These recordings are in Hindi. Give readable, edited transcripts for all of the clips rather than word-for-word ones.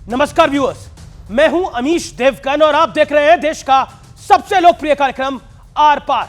नमस्कार व्यूअर्स, मैं हूं अमीश देवगन और आप देख रहे हैं देश का सबसे लोकप्रिय कार्यक्रम आर पार।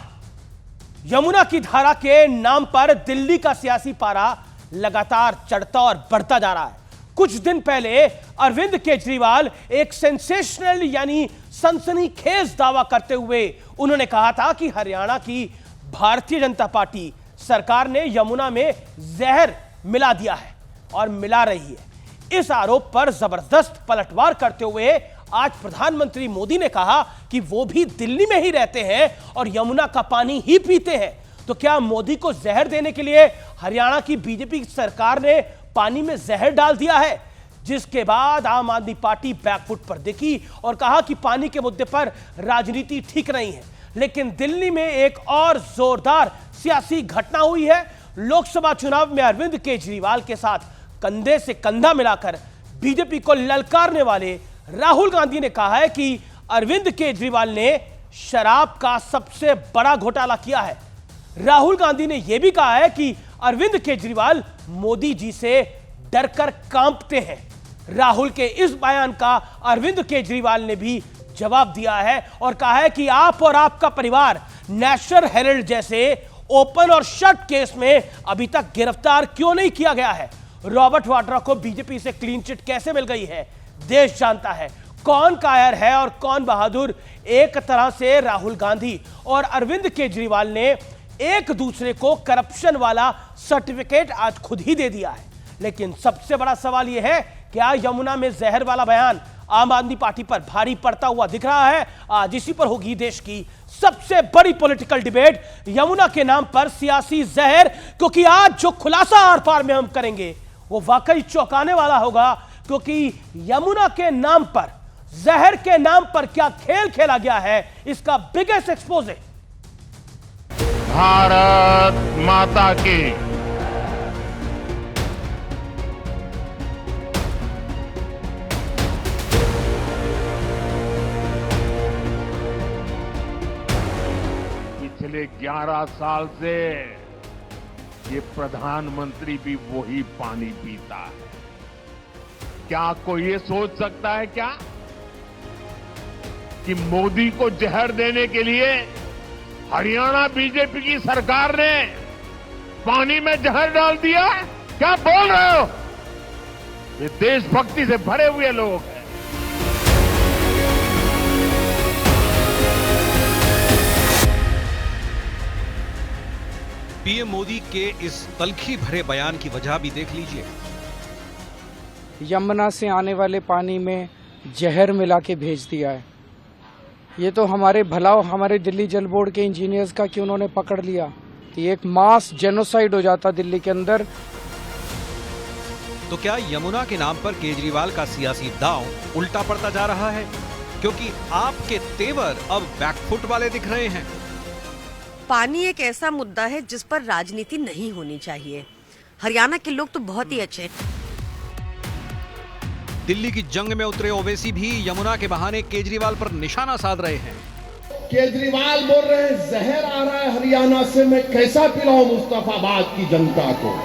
यमुना की धारा के नाम पर दिल्ली का सियासी पारा लगातार चढ़ता और बढ़ता जा रहा है। कुछ दिन पहले अरविंद केजरीवाल एक सेंसेशनल यानी सनसनीखेज दावा करते हुए उन्होंने कहा था कि हरियाणा की भारतीय जनता पार्टी सरकार ने यमुना में जहर मिला दिया है और मिला रही है। इस आरोप पर जबरदस्त पलटवार करते हुए आज प्रधानमंत्री मोदी ने कहा कि वो भी दिल्ली में ही रहते हैं और यमुना का पानी ही पीते हैं। तो क्या मोदी को जहर देने के लिए हरियाणा की बीजेपी सरकार ने पानी में जहर डाल दिया है? जिसके बाद आम आदमी पार्टी बैकफुट पर दिखी और कहा कि पानी के मुद्दे पर राजनीति ठीक नहीं है। लेकिन दिल्ली में एक और जोरदार सियासी घटना हुई है। लोकसभा चुनाव में अरविंद केजरीवाल के साथ कंधे से कंधा मिलाकर बीजेपी को ललकारने वाले राहुल गांधी ने कहा है कि अरविंद केजरीवाल ने शराब का सबसे बड़ा घोटाला किया है। राहुल गांधी ने यह भी कहा है कि अरविंद केजरीवाल मोदी जी से डरकर कांपते हैं। राहुल के इस बयान का अरविंद केजरीवाल ने भी जवाब दिया है और कहा है कि आप और आपका परिवार नेशनल हेराल्ड जैसे ओपन और शट केस में अभी तक गिरफ्तार क्यों नहीं किया गया है। रॉबर्ट वाड्रा को बीजेपी से क्लीन चिट कैसे मिल गई है, देश जानता है। कौन कायर है और कौन बहादुर। एक तरह से राहुल गांधी और अरविंद केजरीवाल ने एक दूसरे को करप्शन वाला सर्टिफिकेट आज खुद ही दे दिया है। लेकिन सबसे बड़ा सवाल यह है, क्या यमुना में जहर वाला बयान आम आदमी पार्टी पर भारी पड़ता हुआ दिख रहा है? आज इसी पर होगी देश की सबसे बड़ी पॉलिटिकल डिबेट, यमुना के नाम पर सियासी जहर। क्योंकि आज जो खुलासा आर पार में हम करेंगे वो वाकई चौंकाने वाला होगा, क्योंकि यमुना के नाम पर, जहर के नाम पर क्या खेल खेला गया है, इसका बिगेस्ट एक्सपोज है। भारत माता की। पिछले 11 साल से ये प्रधानमंत्री भी वही पानी पीता है। क्या कोई ये सोच सकता है क्या कि मोदी को जहर देने के लिए हरियाणा बीजेपी की सरकार ने पानी में जहर डाल दिया? क्या बोल रहे हो? ये देशभक्ति से भरे हुए लोग हैं। पीएम मोदी के इस तल्खी भरे बयान की वजह भी देख लीजिए। यमुना से आने वाले पानी में जहर मिला के भेज दिया है। ये तो हमारे भलाव, हमारे दिल्ली जल बोर्ड के इंजीनियर्स का कि उन्होंने पकड़ लिया कि एक मास जेनोसाइड हो जाता दिल्ली के अंदर। तो क्या यमुना के नाम पर केजरीवाल का सियासी दांव उल्टा पड़ता जा रहा है? क्योंकि आपके तेवर अब बैकफुट वाले दिख रहे हैं। पानी एक ऐसा मुद्दा है जिस पर राजनीति नहीं होनी चाहिए। हरियाणा के लोग तो बहुत ही अच्छे हैं। दिल्ली की जंग में उतरे ओवैसी भी यमुना के बहाने केजरीवाल पर निशाना साध रहे हैं। केजरीवाल बोल रहे हैं जहर आ रहा है हरियाणा से, मैं कैसा पिलाऊं मुस्तफाबाद की जनता को।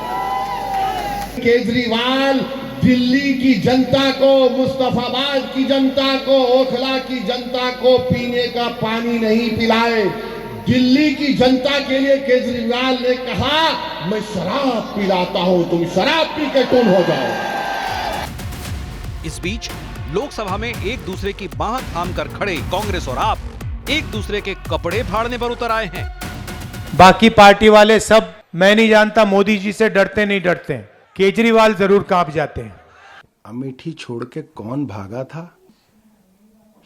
केजरीवाल दिल्ली की जनता को, मुस्तफाबाद की जनता को, ओखला की जनता को पीने का पानी नहीं पिलाए। दिल्ली की जनता के लिए केजरीवाल ने कहा मैं शराब पिलाता हूं, तुम शराब पी के तुम हो जाओ। इस बीच लोकसभा में एक दूसरे की बाह थाम कर खड़े कांग्रेस और आप एक दूसरे के कपड़े फाड़ने पर उतर आए हैं। बाकी पार्टी वाले सब, मैं नहीं जानता मोदी जी से डरते नहीं डरते, केजरीवाल जरूर कांप जाते हैं। अमेठी छोड़ के कौन भागा था?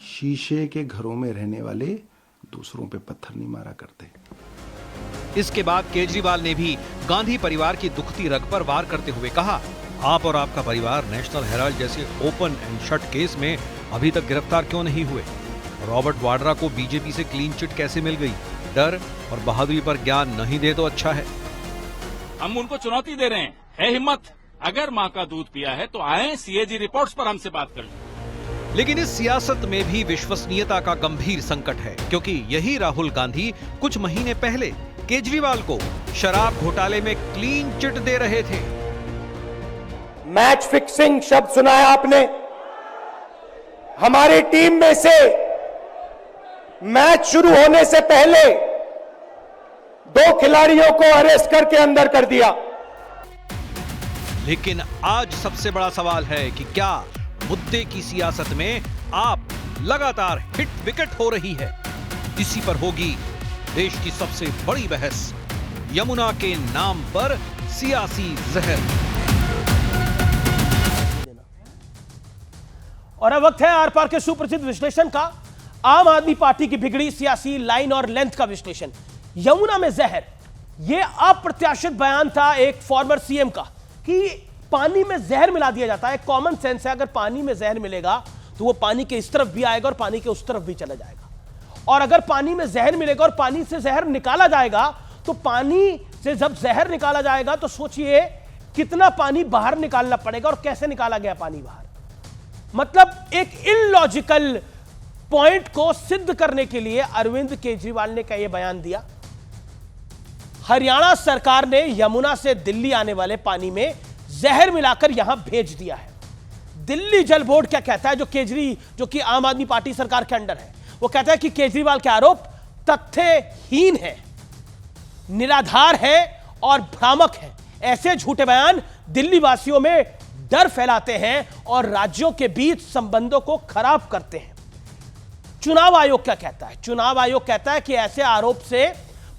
शीशे के घरों में रहने वाले दूसरों पे पत्थर नहीं मारा करते। इसके बाद केजरीवाल ने भी गांधी परिवार की दुखती रग पर वार करते हुए कहा, आप और आपका परिवार नेशनल हेराल्ड जैसे ओपन एंड शट केस में अभी तक गिरफ्तार क्यों नहीं हुए? रॉबर्ट वाड्रा को बीजेपी से क्लीन चिट कैसे मिल गई? डर और बहादुरी पर ज्ञान नहीं दे तो अच्छा है। हम उनको चुनौती दे रहे हैं, है हिम्मत, अगर माँ का दूध पिया है तो आए सीएजी रिपोर्ट्स पर हमसे बात कर लें। लेकिन इस सियासत में भी विश्वसनीयता का गंभीर संकट है, क्योंकि यही राहुल गांधी कुछ महीने पहले केजरीवाल को शराब घोटाले में क्लीन चिट दे रहे थे। मैच फिक्सिंग शब्द सुना है आपने? हमारी टीम में से मैच शुरू होने से पहले 2 खिलाड़ियों को अरेस्ट करके अंदर कर दिया। लेकिन आज सबसे बड़ा सवाल है कि क्या मुद्दे की सियासत में आप लगातार हिट विकेट हो रही है? इसी पर होगी देश की सबसे बड़ी बहस, यमुना के नाम पर सियासी जहर। और अब वक्त है आर पार के सुप्रसिद्ध विश्लेषण का, आम आदमी पार्टी की बिगड़ी सियासी लाइन और लेंथ का विश्लेषण। यमुना में जहर, यह अप्रत्याशित बयान था एक फॉर्मर सीएम का कि पानी में जहर मिला दिया जाता है। कॉमन सेंस है, अगर पानी में जहर मिलेगा तो वो पानी के इस तरफ भी आएगा और पानी के उस तरफ भी चला जाएगा। और अगर पानी में जहर मिलेगा और पानी से जहर निकाला जाएगा तो पानी से जब जहर निकाला जाएगा तो सोचिए कितना पानी बाहर निकालना पड़ेगा और कैसे निकाला गया पानी बाहर। मतलब एक इलॉजिकल पॉइंट को सिद्ध करने के लिए अरविंद केजरीवाल ने यह बयान दिया। हरियाणा सरकार ने यमुना से दिल्ली आने वाले पानी में जहर मिलाकर यहां भेज दिया है। दिल्ली जल बोर्ड क्या कहता है, जो कि आम आदमी पार्टी सरकार के अंडर है, वो कहता है कि केजरीवाल के आरोप तथ्यहीन है, निराधार है और भ्रामक है। ऐसे झूठे बयान दिल्ली वासियों में डर फैलाते हैं और राज्यों के बीच संबंधों को खराब करते हैं। चुनाव आयोग क्या कहता है? चुनाव आयोग कहता है कि ऐसे आरोप से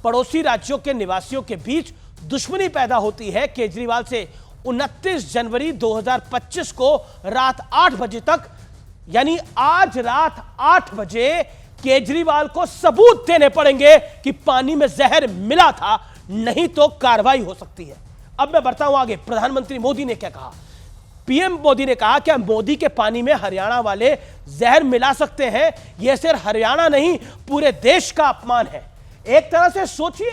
पड़ोसी राज्यों के निवासियों के बीच दुश्मनी पैदा होती है। केजरीवाल से 29 जनवरी 2025 को रात 8 बजे तक, यानी आज रात 8 बजे केजरीवाल को सबूत देने पड़ेंगे कि पानी में जहर मिला था, नहीं तो कार्रवाई हो सकती है। अब मैं बढ़ता हूं आगे। प्रधानमंत्री मोदी ने क्या कहा? पीएम मोदी ने कहा कि मोदी के पानी में हरियाणा वाले जहर मिला सकते हैं। यह सिर्फ हरियाणा नहीं, पूरे देश का अपमान है। एक तरह से सोचिए,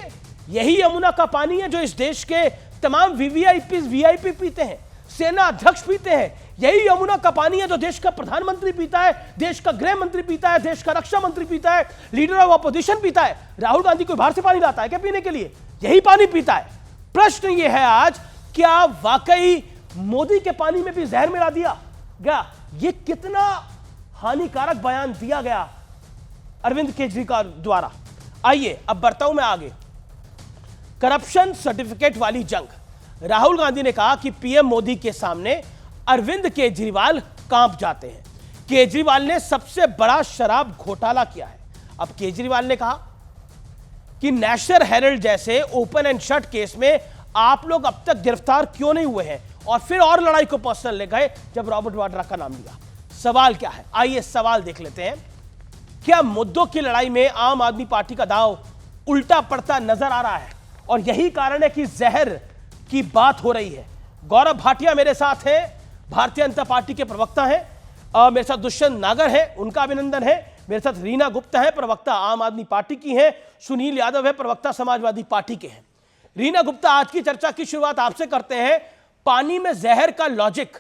यही यमुना का पानी है जो इस देश के तमाम वीआईपी पीते हैं, सेना अध्यक्ष पीते हैं। यही यमुना का पानी है जो देश का प्रधानमंत्री पीता है, देश का गृह मंत्री पीता है, देश का रक्षा मंत्री पीता है, लीडर ऑफ अपोजिशन पीता है। राहुल गांधी कोई बाहर से पानी लाता है क्या पीने के लिए? यही पानी पीता है। प्रश्न यह है आज, क्या वाकई मोदी के पानी में भी जहर मिला दिया गया? यह कितना हानिकारक बयान दिया गया अरविंद केजरीवाल द्वारा। आइए अब बढ़ता हूं मैं आगे। करप्शन सर्टिफिकेट वाली जंग। राहुल गांधी ने कहा कि पीएम मोदी के सामने अरविंद केजरीवाल कांप जाते हैं। केजरीवाल ने सबसे बड़ा शराब घोटाला किया है। अब केजरीवाल ने कहा कि नेशनल हेराल्ड जैसे ओपन एंड शट केस में आप लोग अब तक गिरफ्तार क्यों नहीं हुए हैं, और फिर और लड़ाई को पर्सनल ले गए जब रॉबर्ट वाड्रा का नाम लिया। सवाल क्या है? आइए सवाल देख लेते हैं। क्या मुद्दों की लड़ाई में आम आदमी पार्टी का दांव उल्टा पड़ता नजर आ रहा है, और यही कारण है कि जहर की बात हो रही है। गौरव भाटिया मेरे साथ हैं, भारतीय जनता पार्टी के प्रवक्ता हैं। मेरे साथ दुष्यंत नागर है, उनका अभिनंदन है। मेरे साथ रीना गुप्ता है, प्रवक्ता आम आदमी पार्टी की है। सुनील यादव है, प्रवक्ता समाजवादी पार्टी के हैं। रीना गुप्ता, आज की चर्चा की शुरुआत आपसे करते हैं। पानी में जहर का लॉजिक,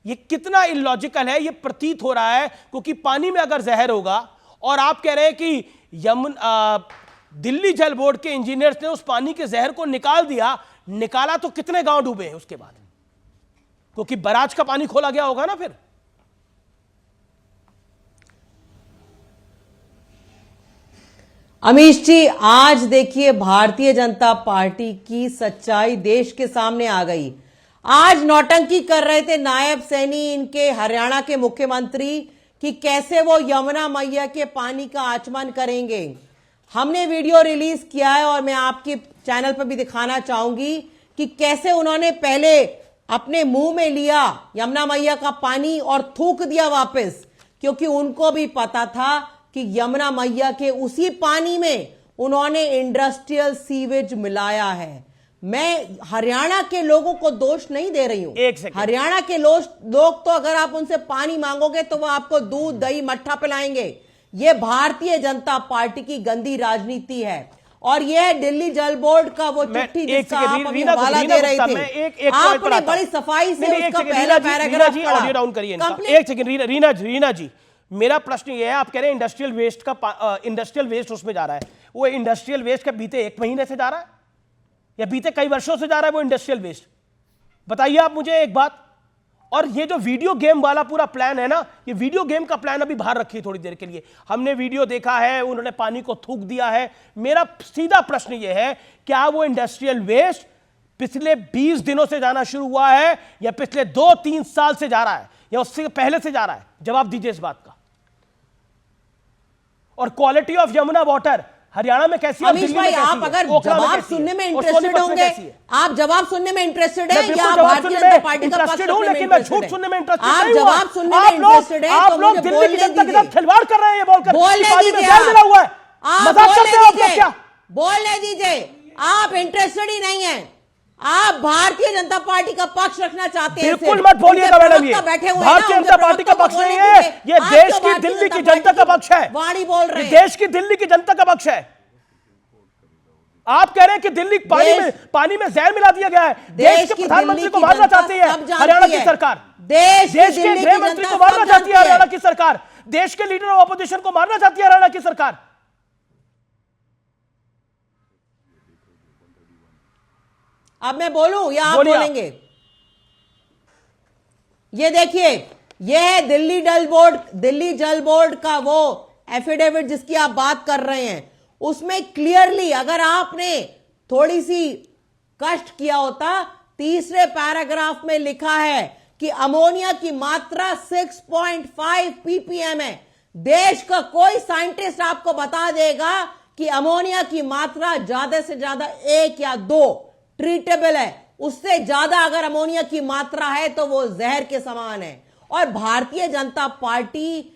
ये कितना इलॉजिकल है? ये प्रतीत हो रहा है क्योंकि पानी में अगर जहर होगा, और आप कह रहे हैं कि दिल्ली जल बोर्ड के इंजीनियर्स ने उस पानी के जहर को निकाल दिया। निकाला तो कितने गांव डूबे हैं उसके बाद? क्योंकि बराज का पानी खोला गया होगा ना फिर। अमीश जी, आज देखिए भारतीय जनता पार्टी की सच्चाई देश के सामने आ गई। आज नौटंकी कर रहे थे नायब सैनी इनके हरियाणा के मुख्यमंत्री कि कैसे वो यमुना मैया के पानी का आचमन करेंगे। हमने वीडियो रिलीज किया है और मैं आपके चैनल पर भी दिखाना चाहूंगी कि कैसे उन्होंने पहले अपने मुंह में लिया यमुना मैया का पानी और थूक दिया वापस, क्योंकि उनको भी पता था कि यमुना मैया के उसी पानी में उन्होंने इंडस्ट्रियल सीवेज मिलाया है। मैं हरियाणा के लोगों को दोष नहीं दे रही हूं। हरियाणा के लोग तो अगर आप उनसे पानी मांगोगे तो वो आपको दूध दही मट्ठा पिलाएंगे। ये भारतीय जनता पार्टी की गंदी राजनीति है, और यह दिल्ली जल बोर्ड का वो चिट्ठी जिसका आप अभी हवाला दे रहे थे। आपने बड़ी सफाई से उसका पहला पैराग्राफ पढ़ा। एक सेकंड रीना जी, मेरा प्रश्न ये है, आप कह रहे हैं इंडस्ट्रियल वेस्ट उसमें जा रहा है। वो इंडस्ट्रियल वेस्ट का बीते 1 महीने से जा रहा है या बीते कई वर्षों से जा रहा है वो इंडस्ट्रियल वेस्ट? बताइए आप मुझे एक बात। और ये जो वीडियो गेम वाला पूरा प्लान है ना, ये वीडियो गेम का प्लान अभी बाहर रखिए थोड़ी देर के लिए। हमने वीडियो देखा है, उन्होंने पानी को थूक दिया है। मेरा सीधा प्रश्न ये है, क्या वो इंडस्ट्रियल वेस्ट पिछले 20 दिनों से जाना शुरू हुआ है या पिछले 2-3 साल से जा रहा है या उससे पहले से जा रहा है? जवाब दीजिए इस बात का। और quality of Yamuna water Haryana में कैसी है? अमीश भाई, आप अगर जवाब सुनने में इंटरेस्टेड होंगे, आप जवाब सुनने में इंटरेस्टेड है या भारतीय जनता पार्टी का पक्ष रखने में इंटरेस्टेड है? सुनने में इंटरेस्टेड आप जवाब सुनने में इंटरेस्टेड है आप लोग दिल्ली की जनता के साथ खिलवाड़ कर रहे हैं ये बोलकर बोलने दीजिए। आप इंटरेस्टेड ही नहीं है, आप भारतीय जनता पार्टी का पक्ष रखना चाहते हैं। बिल्कुल मत बोलिएगा मैडम, ये भारतीय जनता पार्टी का पक्ष नहीं है, ये देश की दिल्ली की जनता का पक्ष है। वाणी बोल रहे हैं, देश की दिल्ली की जनता का पक्ष है। आप कह रहे हैं कि दिल्ली पानी में जहर मिला दिया गया है। देश के प्रधानमंत्री को मारना चाहती है हरियाणा की सरकार, देश के गृह मंत्री को मारना चाहती है हरियाणा की सरकार, देश के लीडर ऑफ ऑपोजिशन को मारना चाहती है हरियाणा की सरकार। अब मैं बोलूं या आप बोलेंगे? ये देखिए, ये है दिल्ली जल बोर्ड का वो एफिडेविट जिसकी आप बात कर रहे हैं। उसमें क्लियरली, अगर आपने थोड़ी सी कष्ट किया होता, तीसरे पैराग्राफ में लिखा है कि अमोनिया की मात्रा 6.5 ppm है। देश का कोई साइंटिस्ट आपको बता देगा कि अमोनिया की मात्रा ज्यादा से ज्यादा 1 या 2 ट्रीटेबल है। उससे ज्यादा अगर अमोनिया की मात्रा है तो वो जहर के समान है। और भारतीय जनता पार्टी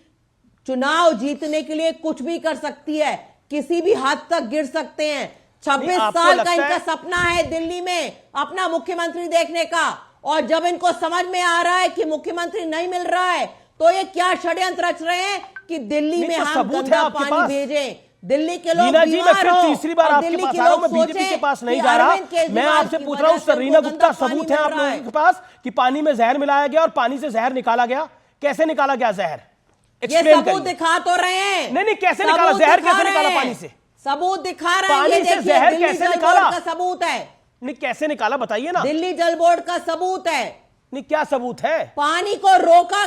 चुनाव जीतने के लिए कुछ भी कर सकती है, किसी भी हद तक गिर सकते हैं। 26 साल का इनका सपना है दिल्ली में अपना मुख्यमंत्री देखने का, और जब इनको समझ में आ रहा है कि मुख्यमंत्री नहीं मिल रहा है तो ये क्या षड्यंत्र रच रहे हैं कि दिल्ली में हम गंदा पानी भेजें, दिल्ली के लोग बीमार हो, तीसरी बार आपके पास आ रहा हूं, मैं बीजेपी के पास नहीं जा रहा, मैं आपसे पूछ रहा हूं रीना गुप्ता, सबूत है आप लोगों के पास कि पानी में जहर मिलाया गया और पानी से जहर निकाला गया? कैसे निकाला गया जहर? ये सबूत दिखा तो रहे हैं। नहीं, कैसे निकाला जहर? कैसे निकाला पानी से? सबूत दिखा रहे हैं, पानी से जहर कैसे निकाला? सबूत है। नहीं, कैसे निकाला बताइए ना। दिल्ली जल बोर्ड का सबूत है। नहीं, क्या सबूत है? पानी को रोका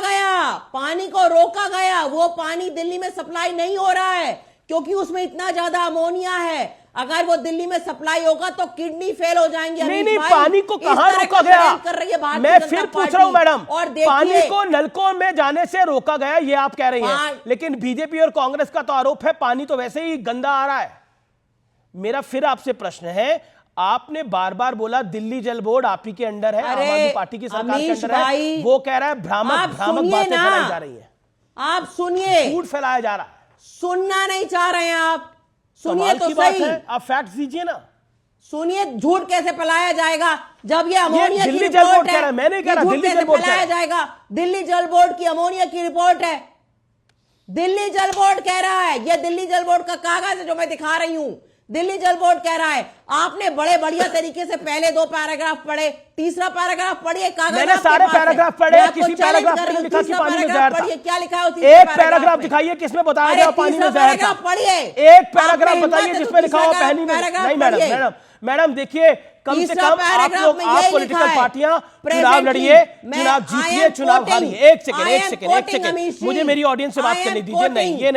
गया, वो पानी दिल्ली में सप्लाई नहीं हो रहा है क्योंकि उसमें इतना ज्यादा अमोनिया है। अगर वो दिल्ली में सप्लाई होगा तो किडनी फेल हो जाएंगी। नहीं, पानी को कहां रोका गया? मैं फिर पूछ रहा हूं मैडम, पानी को नलकों में जाने से रोका गया ये आप कह रही हैं, लेकिन बीजेपी और कांग्रेस का तो आरोप है पानी तो वैसे ही गंदा आ रहा है। मेरा फिर आपसे प्रश्न है, आपने बार बार बोला दिल्ली जल बोर्ड आप ही के अंडर है, आम आदमी पार्टी की सरकार के अंडर है, वो कह रहा है भ्रामक बातें फैलाई जा रही है। आप सुनिए, झूठ फैलाया जा रहा है। सुनना नहीं चाह रहे हैं आप, सुनिए तो सही। आप फैक्ट दीजिए ना। सुनिए, झूठ कैसे फैलाया जाएगा जब ये अमोनिया की दिल्ली जल बोर्ड रिपोर्ट कह रहा है, मैं नहीं कह रहा, दिल्ली जल बोर्ड फैलाया जाएगा। दिल्ली जल बोर्ड की अमोनिया की रिपोर्ट है, दिल्ली जल बोर्ड कह रहा है, ये दिल्ली जल बोर्ड का कागज है जो मैं दिखा रही हूं। दिल्ली जल बोर्ड कह रहा है। आपने बड़े बढ़िया तरीके से पहले 2 पैराग्राफ पढ़े, तीसरा पैराग्राफ पढ़िए, कागज मैंने सारे पैराग्राफ पढ़े, किसी पैराग्राफ में लिखा कि पानी में जहर था। क्या लिखा है? एक पैराग्राफ दिखाइए किसमें बताया गया पानी में जहर था। पढ़िए, एक पैराग्राफ बताइए जिसमें लिखा हो पानी में। नहीं मैडम देखिए, कम से कम आप लोग, आप पॉलिटिकल पार्टियां चुनाव लड़िए, चुनाव जीतिए, चुनाव हारिए। एक सेकंड, मुझे मेरी ऑडियंस से बात करने दीजिए। नहीं, ये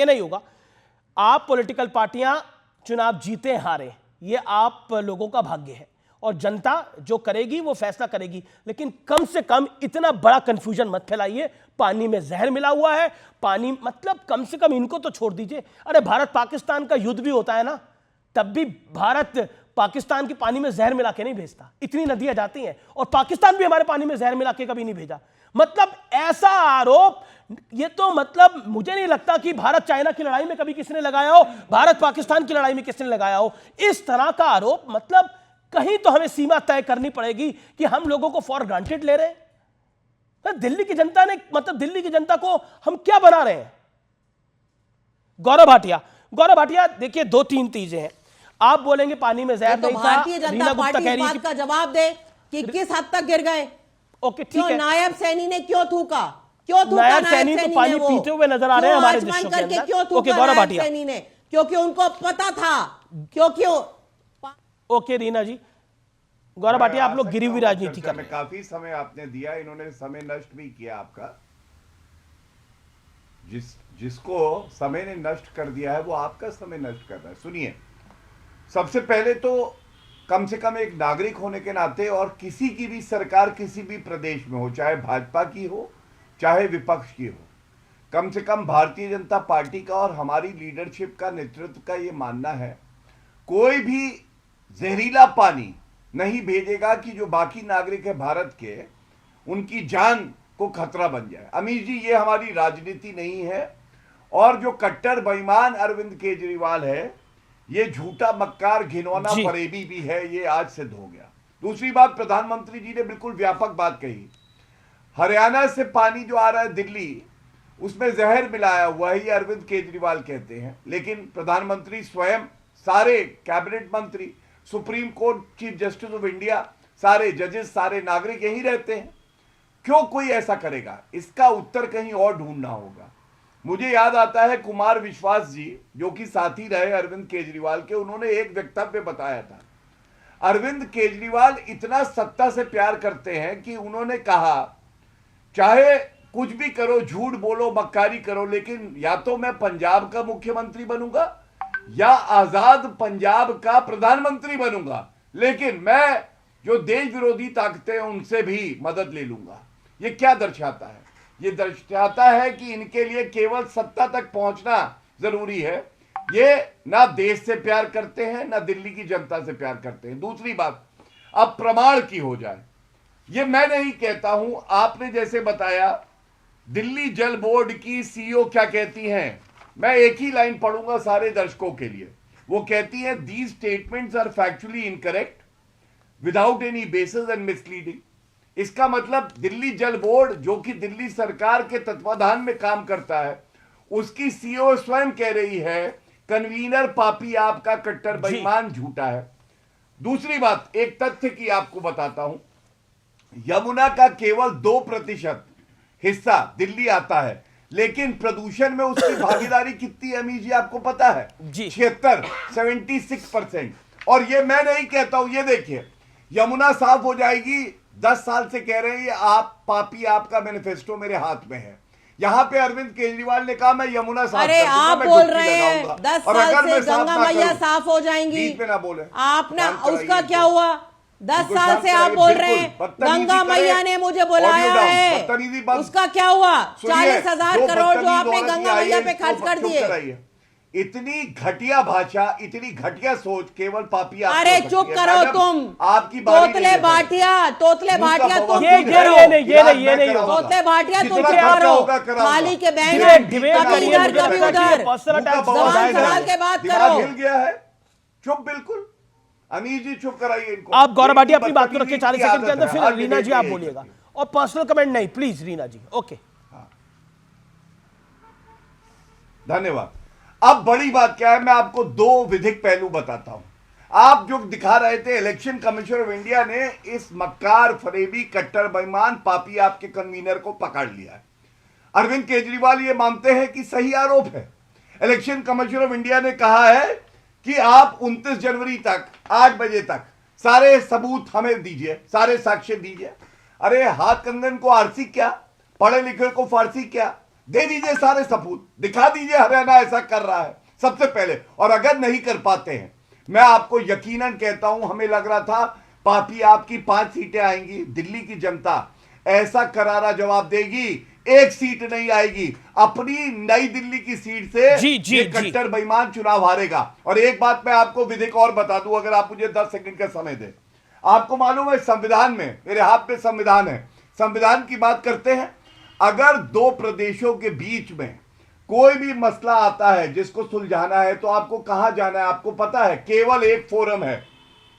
नहीं होगा। आप पॉलिटिकल पार्टियां चुनाव जीते हारे ये आप लोगों का भाग्य है, और जनता जो करेगी वो फैसला करेगी, लेकिन कम से कम इतना बड़ा कंफ्यूजन मत फैलाइए। पानी में जहर मिला हुआ है, पानी मतलब कम से कम इनको तो छोड़ दीजिए। अरे भारत पाकिस्तान का युद्ध भी होता है ना, तब भी भारत पाकिस्तान के पानी में जहर मिला के नहीं भेजता। इतनी नदियां जाती हैं और पाकिस्तान भी हमारे पानी में जहर मिला के कभी नहीं भेजा। मतलब ऐसा आरोप, ये तो मतलब मुझे नहीं लगता कि भारत चाइना की लड़ाई में कभी किसने लगाया हो, भारत पाकिस्तान की लड़ाई में किसने लगाया हो इस तरह का आरोप। मतलब कहीं तो हमें सीमा तय करनी पड़ेगी कि हम लोगों को फॉर ग्रांटेड ले रहे हैं। दिल्ली की जनता ने, मतलब दिल्ली की जनता को हम क्या बना रहे हैं? गौरव भाटिया देखिए, 2-3 चीजें हैं। आप बोलेंगे पानी में जहर नहीं था, भारतीय जनता पार्टी इस बात का जवाब दे कि किस हद तक गिर गए। ओके, ठीक है। नायब सैनी ने क्यों थूका? नायब सैनी तो पानी पीते हुए नजर आ रहे हैं हमारे दृश्यों के अंदर। ओके गौरव भाटिया, सैनी ने, क्योंकि उनको पता था, क्योंकि ओके रीना जी, गौरव भाटिया, आप लोग गिरी हुई राजनीति कर रहे हैं। काफी समय आपने दिया, इन्होंने समय नष्ट भी किया आपका। जिसको समय ने नष्ट कर दिया है वो आपका समय नष्ट कर रहा है। सुनिए, सबसे पहले तो कम से कम एक नागरिक होने के नाते, और किसी की भी सरकार किसी भी प्रदेश में हो, चाहे भाजपा की हो चाहे विपक्ष की हो, कम से कम भारतीय जनता पार्टी का और हमारी लीडरशिप का, नेतृत्व का ये मानना है, कोई भी जहरीला पानी नहीं भेजेगा कि जो बाकी नागरिक है भारत के, उनकी जान को खतरा बन जाए। अमीश जी, ये हमारी राजनीति नहीं है। और जो कट्टर बेईमान अरविंद केजरीवाल है, ये झूठा मक्कार घिनौना फरेबी भी है, ये आज सिद्ध हो गया। दूसरी बात, प्रधानमंत्री जी ने बिल्कुल व्यापक बात कही। हरियाणा से पानी जो आ रहा है दिल्ली, उसमें जहर मिलाया हुआ है, ये अरविंद केजरीवाल कहते हैं। लेकिन प्रधानमंत्री स्वयं, सारे कैबिनेट मंत्री, supreme court chief justice of India, सारे जजेस, सारे नागरिक यहीं रहते हैं। क्यों कोई ऐसा करेगा? इसका उत्तर कहीं और ढूंढना होगा। मुझे याद आता है कुमार विश्वास जी, जो कि साथी रहे अरविंद केजरीवाल के, उन्होंने एक वक्तव्य बताया था। अरविंद केजरीवाल इतना सत्ता से प्यार करते हैं कि उन्होंने कहा, चाहे कुछ भी करो, झूठ बोलो, मक्कारी करो, लेकिन या तो मैं पंजाब का मुख्यमंत्री बनूंगा या आजाद पंजाब का प्रधानमंत्री बनूंगा, लेकिन मैं जो देश विरोधी ताकतें हैं उनसे भी मदद ले लूंगा। ये क्या दर्शाता है? ये दर्शाता है कि इनके लिए केवल सत्ता तक पहुंचना जरूरी है। ये ना देश से प्यार करते हैं, ना दिल्ली की जनता से प्यार करते हैं। दूसरी बात, अब प्रमाण की हो जाए, ये मैं नहीं कहता हूं, आपने जैसे बताया दिल्ली जल बोर्ड की सीईओ क्या कहती हैं, मैं एक ही लाइन पढ़ूंगा सारे दर्शकों के लिए। वो कहती है, these statements are factually incorrect without any basis and misleading. इसका मतलब दिल्ली जल बोर्ड, जो कि दिल्ली सरकार के तत्वाधान में काम करता है, उसकी सीईओ स्वयं कह रही है कन्वीनर पापी आपका कट्टर बेईमान झूठा है। दूसरी बात, एक तथ्य की आपको बताता हूं, यमुना का केवल 2% हिस्सा दिल्ली आता है, लेकिन प्रदूषण में उसकी भागीदारी कितनी है अमीश जी, आपको पता है? 76% और ये मैं नहीं कहता हूं, ये देखिए, यमुना साफ हो जाएगी। 10 साल से कह रहे हैं ये आप पापी आपका मैनिफेस्टो मेरे हाथ में है। यहाँ पे अरविंद केजरीवाल ने कहा मैं यमुना साफ अरे आप बोल रहे हैं 10 साल से गंगा मैया साफ हो जाएंगी, बीच में ना बोले आपने, उसका क्या हुआ? 10 साल से आप बोल रहे हैं गंगा मैया ने मुझे बुलाया है, उसका क्या हुआ? 40,000 करोड़ जो आपने गंगा मैया पे खर्च कर दिए। इतनी घटिया भाषा, इतनी घटिया सोच केवल पापी। अरे चुप करो तुम, आपकी तोतले भाटिया तुम ये नहीं तोतले भाटिया तुम चुप करो, खाली के बैंक कभी इधर कभी उधर, सवाल के बात करो। हिल गया है, चुप बिल्कुल। अमीर जी चुप कराइए इनको। आप गौरव भाटिया अपनी बात को रखिए 40 सेकंड के अंदर, फिर रीना जी आप बोलिएगा, और पर्सनल कमेंट नहीं प्लीज रीना जी। ओके, धन्यवाद। अब बड़ी बात क्या है, मैं आपको 2 विधिक पहलू बताता हूं। आप जो दिखा रहे थे, इलेक्शन कमीशन ऑफ इंडिया ने इस मक्कार फरेबी कट्टर बेईमान पापी आपके कन्वीनर को पकड़ लिया है। अरविंद केजरीवाल ये मानते हैं कि सही आरोप है। इलेक्शन कमीशन ऑफ इंडिया ने कहा है कि आप 29 जनवरी तक 8 बजे तक सारे सबूत हमें दीजिए, सारे साक्ष्य दीजिए। अरे हाथ कंगन को आरसी क्या, पढ़े लिखे को फारसी क्या, दे दीजिए सारे सबूत, दिखा दीजिए हरियाणा ऐसा कर रहा है सबसे पहले। और अगर नहीं कर पाते हैं, मैं आपको यकीनन कहता हूं, हमें लग रहा था पापी आपकी 5 सीटें आएंगी, दिल्ली की जनता ऐसा करारा जवाब देगी, 1 सीट नहीं आएगी। अपनी नई दिल्ली की सीट से ये कट्टर बेईमान चुनाव हारेगा। और एक बात मैं आपको विधिक और बता दूं, अगर आप मुझे 10 सेकंड का समय दें। आपको मालूम है संविधान में, मेरे हाथ में संविधान है, संविधान की बात करते हैं, अगर 2 प्रदेशों के बीच में कोई भी मसला आता है जिसको सुलझाना है, तो आपको कहां जाना है? आपको पता है, केवल एक फोरम है,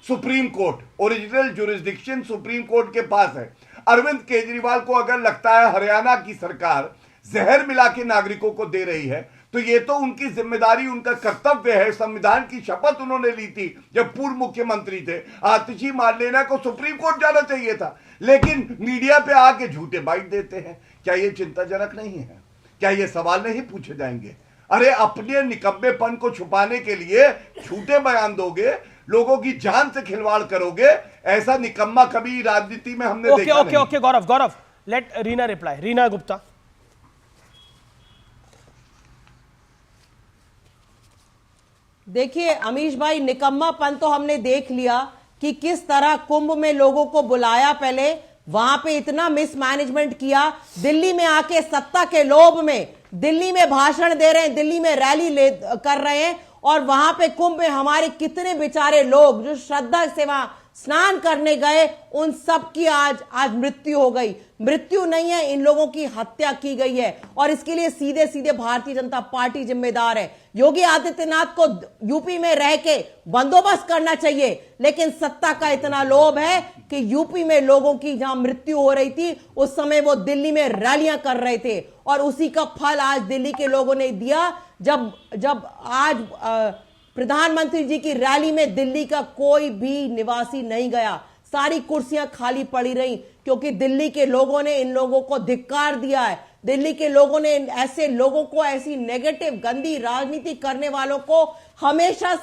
supreme court. Original jurisdiction supreme court के पास है। अरविंद केजरीवाल को अगर लगता है हरियाणा की सरकार जहर मिला के नागरिकों को दे रही है, तो ये तो उनकी जिम्मेदारी, उनका कर्तव्य है। संविधान की शपथ उन्होंने ली थी जब पूर्व मुख्यमंत्री थे। आतिशी मारलेना को सुप्रीम कोर्ट जाना चाहिए था, लेकिन मीडिया पे आके झूठे बाइट देते हैं। क्या ये चिंताजनक नहीं है? क्या ये सवाल नहीं पूछे जाएंगे? अरे अपने निकम्मेपन को छुपाने के लिए झूठे बयान दोगे लोगों की जान से खिलवाड़ करोगे, ऐसा निकम्मा कभी राजनीति में हमने देखा नहीं। ओके गौरव लेट रीना रिप्लाई। रीना गुप्ता। देखिए अमीश भाई, निकम्मापन तो हमने देख लिया कि किस तरह कुंभ में लोगों को बुलाया, पहले वहां पे इतना मिसमैनेजमेंट किया, दिल्ली में आके सत्ता के लोभ में दिल्ली में भाषण दे रहे हैं, दिल्ली में रैली कर रहे हैं, और वहां पे कुंभ में हमारे कितने बेचारे लोग जो श्रद्धा से वहां स्नान करने गए, उन सब की आज मृत्यु हो गई। मृत्यु नहीं है, इन लोगों की हत्या की गई है, और इसके लिए सीधे सीधे भारतीय जनता पार्टी जिम्मेदार है। योगी आदित्यनाथ को यूपी में रह के बंदोबस्त करना चाहिए, लेकिन सत्ता का इतना लोभ है कि यूपी में लोगों की जहां मृत्यु हो रही थी उस समय वो दिल्ली में रैलियां कर रहे थे, और उसी का फल आज दिल्ली के लोगों ने दिया। जब आज प्रधानमंत्री जी की रैली में दिल्ली का कोई भी निवासी नहीं गया, सारी कुर्सियां खाली पड़ी रहीं, क्योंकि दिल्ली के लोगों ने इन लोगों को धिक्कार दिया है। दिल्ली के लोगों ने ऐसे लोगों को, ऐसी नेगेटिव गंदी राजनीति करने वालों को हमेशा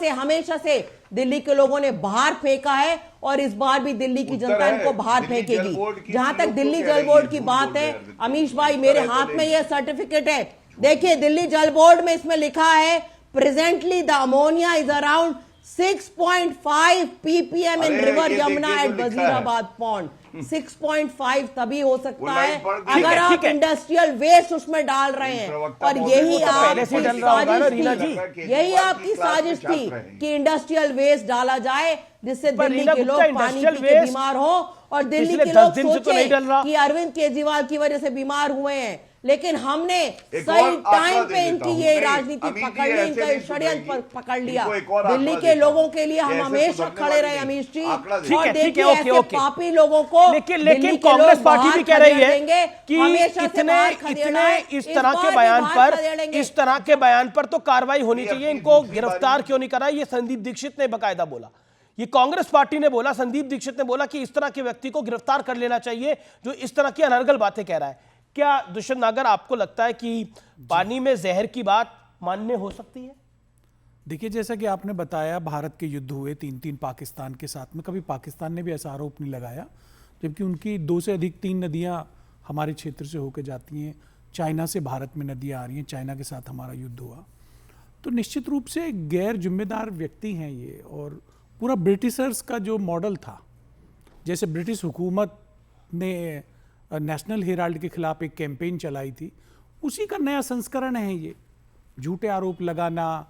से दिल्ली के लोगों ने बाहर फेंका है, और इस बार भी दिल्ली की जनता इनको बाहर फेंकेगी। जहां तक दिल्ली जल बोर्ड की बात है, अमीश भाई, मेरे हाथ में यह सर्टिफिकेट है, देखिए दिल्ली जल बोर्ड में इसमें लिखा है, presently the ammonia is around 6.5 ppm in river Yamuna at Wazirabad pond. 6.5 तभी हो सकता है अगर आप इंडस्ट्रियल वेस्ट उसमें डाल रहे हैं, और यही आपकी साजिश थी कि इंडस्ट्रियल वेस्ट डाला जाए, जिससे दिल्ली के लोग पानी पी के बीमार हो, और दिल्ली के लोग सोचे कि अरविंद केजरीवाल की वजह से बीमार हुए हैं। लेकिन हमने सही टाइम पे इनकी ये राजनीति पकड़ ली, इनका षड्यंत्र पकड़ लिया। दिल्ली के लोगों के लिए हम हमेशा खड़े रहे अमीश जी, और देखिए ऐसे पापी लोगों को लेकिन कांग्रेस पार्टी भी कह रही है कि इतने इस तरह के बयान पर तो कार्रवाई होनी चाहिए, इनको गिरफ्तार क्यों नहीं करा? ये संदीप दीक्षित ने बकायदा बोला, ये कांग्रेस पार्टी ने बोला, संदीप दीक्षित ने बोला कि इस तरह के व्यक्ति को गिरफ्तार कर लेना चाहिए जो इस तरह की अनर्गल बातें कह रहा है। क्या दुष्यंत नागर, आपको लगता है कि पानी में जहर की बात मान्य हो सकती है? देखिए, जैसा कि आपने बताया, भारत के युद्ध हुए 3 पाकिस्तान के साथ में, कभी पाकिस्तान ने भी ऐसा आरोप नहीं लगाया, जबकि उनकी 2 से अधिक 3 नदियां हमारे क्षेत्र से होकर जाती हैं। चाइना से भारत में नदियां आ रही हैं, चाइना के साथ हमारा युद्ध हुआ। तो निश्चित रूप से गैर जिम्मेदार व्यक्ति हैं ये, और पूरा ब्रिटिशर्स का जो मॉडल था, जैसे ब्रिटिश हुकूमत ने नेशनल हेराल्ड के खिलाफ एक कैंपेन चलाई थी, उसी का नया संस्करण है ये। झूठे आरोप लगाना,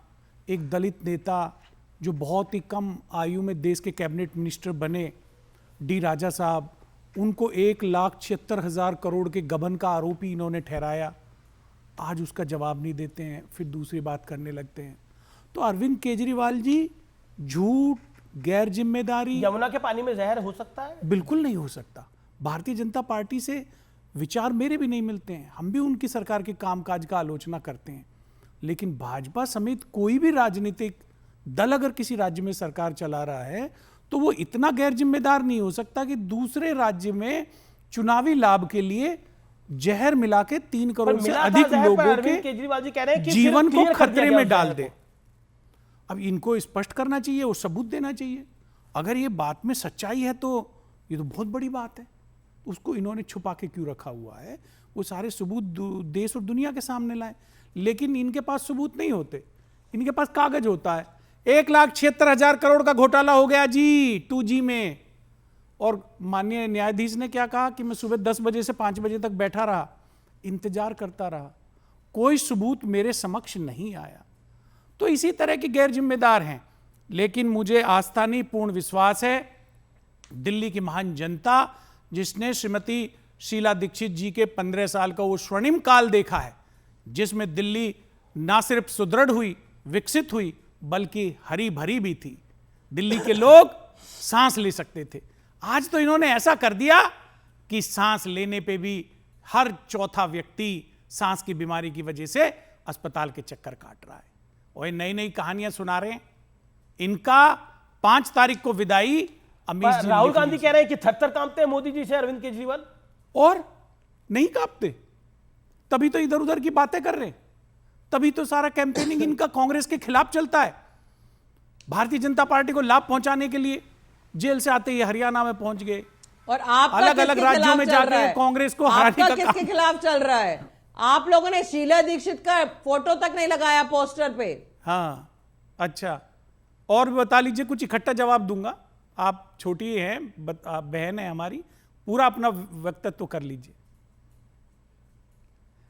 एक दलित नेता जो बहुत ही कम आयु में देश के कैबिनेट मिनिस्टर बने, डी राजा साहब, उनको 1,76,000 करोड़ के गबन का आरोपी इन्होंने ठहराया। आज उसका जवाब नहीं देते हैं, फिर दूसरी बात करने लगते हैं। तो अरविंद केजरीवाल जी, झूठ, गैर जिम्मेदारी। यमुना के पानी में जहर हो सकता है? बिल्कुल नहीं हो सकता। भारतीय जनता पार्टी से विचार मेरे भी नहीं मिलते हैं, हम भी उनकी सरकार के कामकाज का आलोचना करते हैं, लेकिन भाजपा समेत कोई भी राजनीतिक दल अगर किसी राज्य में सरकार चला रहा है तो वो इतना गैर जिम्मेदार नहीं हो सकता कि दूसरे राज्य में चुनावी लाभ के लिए जहर मिला के 3 करोड़ से अधिक लोगों के जीवन को खतरे में डाल दे। अब इनको स्पष्ट करना चाहिए और सबूत देना चाहिए। अगर ये बात में सच्चाई है तो ये तो बहुत बड़ी बात है, उसको इन्होंने छुपा के क्यों रखा हुआ है? वो सारे सबूत देश और दुनिया के सामने लाए, लेकिन इनके पास सबूत नहीं होते, इनके पास कागज होता है। 1,76,000 करोड़ का घोटाला हो गया जी 2G में, और माननीय न्यायाधीश ने क्या कहा कि मैं सुबह 10 बजे से 5 बजे तक बैठा रहा, इंतजार करता रहा, कोई सबूत मेरे समक्ष नहीं आया। तो इसी तरह के गैर जिम्मेदार हैं। लेकिन मुझे आस्था नहीं, पूर्ण विश्वास है दिल्ली की महान जनता, जिसने श्रीमती शीला दीक्षित जी के 15 साल का वो स्वर्णिम काल देखा है, जिसमें दिल्ली ना सिर्फ सुदृढ़ हुई, विकसित हुई, बल्कि हरी भरी भी थी। दिल्ली के लोग सांस ले सकते थे। आज तो इन्होंने ऐसा कर दिया कि सांस लेने पे भी हर चौथा व्यक्ति सांस की बीमारी की वजह से अस्पताल के चक्कर काट रहा है, और नई नई कहानियां सुना रहे हैं। इनका 5 तारीख को विदाई। राहुल गांधी कह रहे हैं कि थर-थर कांपते हैं मोदी जी से अरविंद केजरीवाल, और नहीं कांपते, तभी तो इधर उधर की बातें कर रहे हैं, तभी तो सारा कैंपेनिंग इनका कांग्रेस के खिलाफ चलता है। भारतीय जनता पार्टी को लाभ पहुंचाने के लिए जेल से आते ही हरियाणा में पहुंच गए और आप अलग अलग राज्यों में जाकर कांग्रेस को हराने का किसके खिलाफ चल रहा है? आप लोगों ने शीला दीक्षित का फोटो तक नहीं लगाया पोस्टर पे। हाँ, अच्छा, और बता लीजिए, कुछ इकट्ठा जवाब दूंगा। आप छोटी हैं, आप बहन है हमारी, पूरा अपना वक्तव्य कर लीजिए।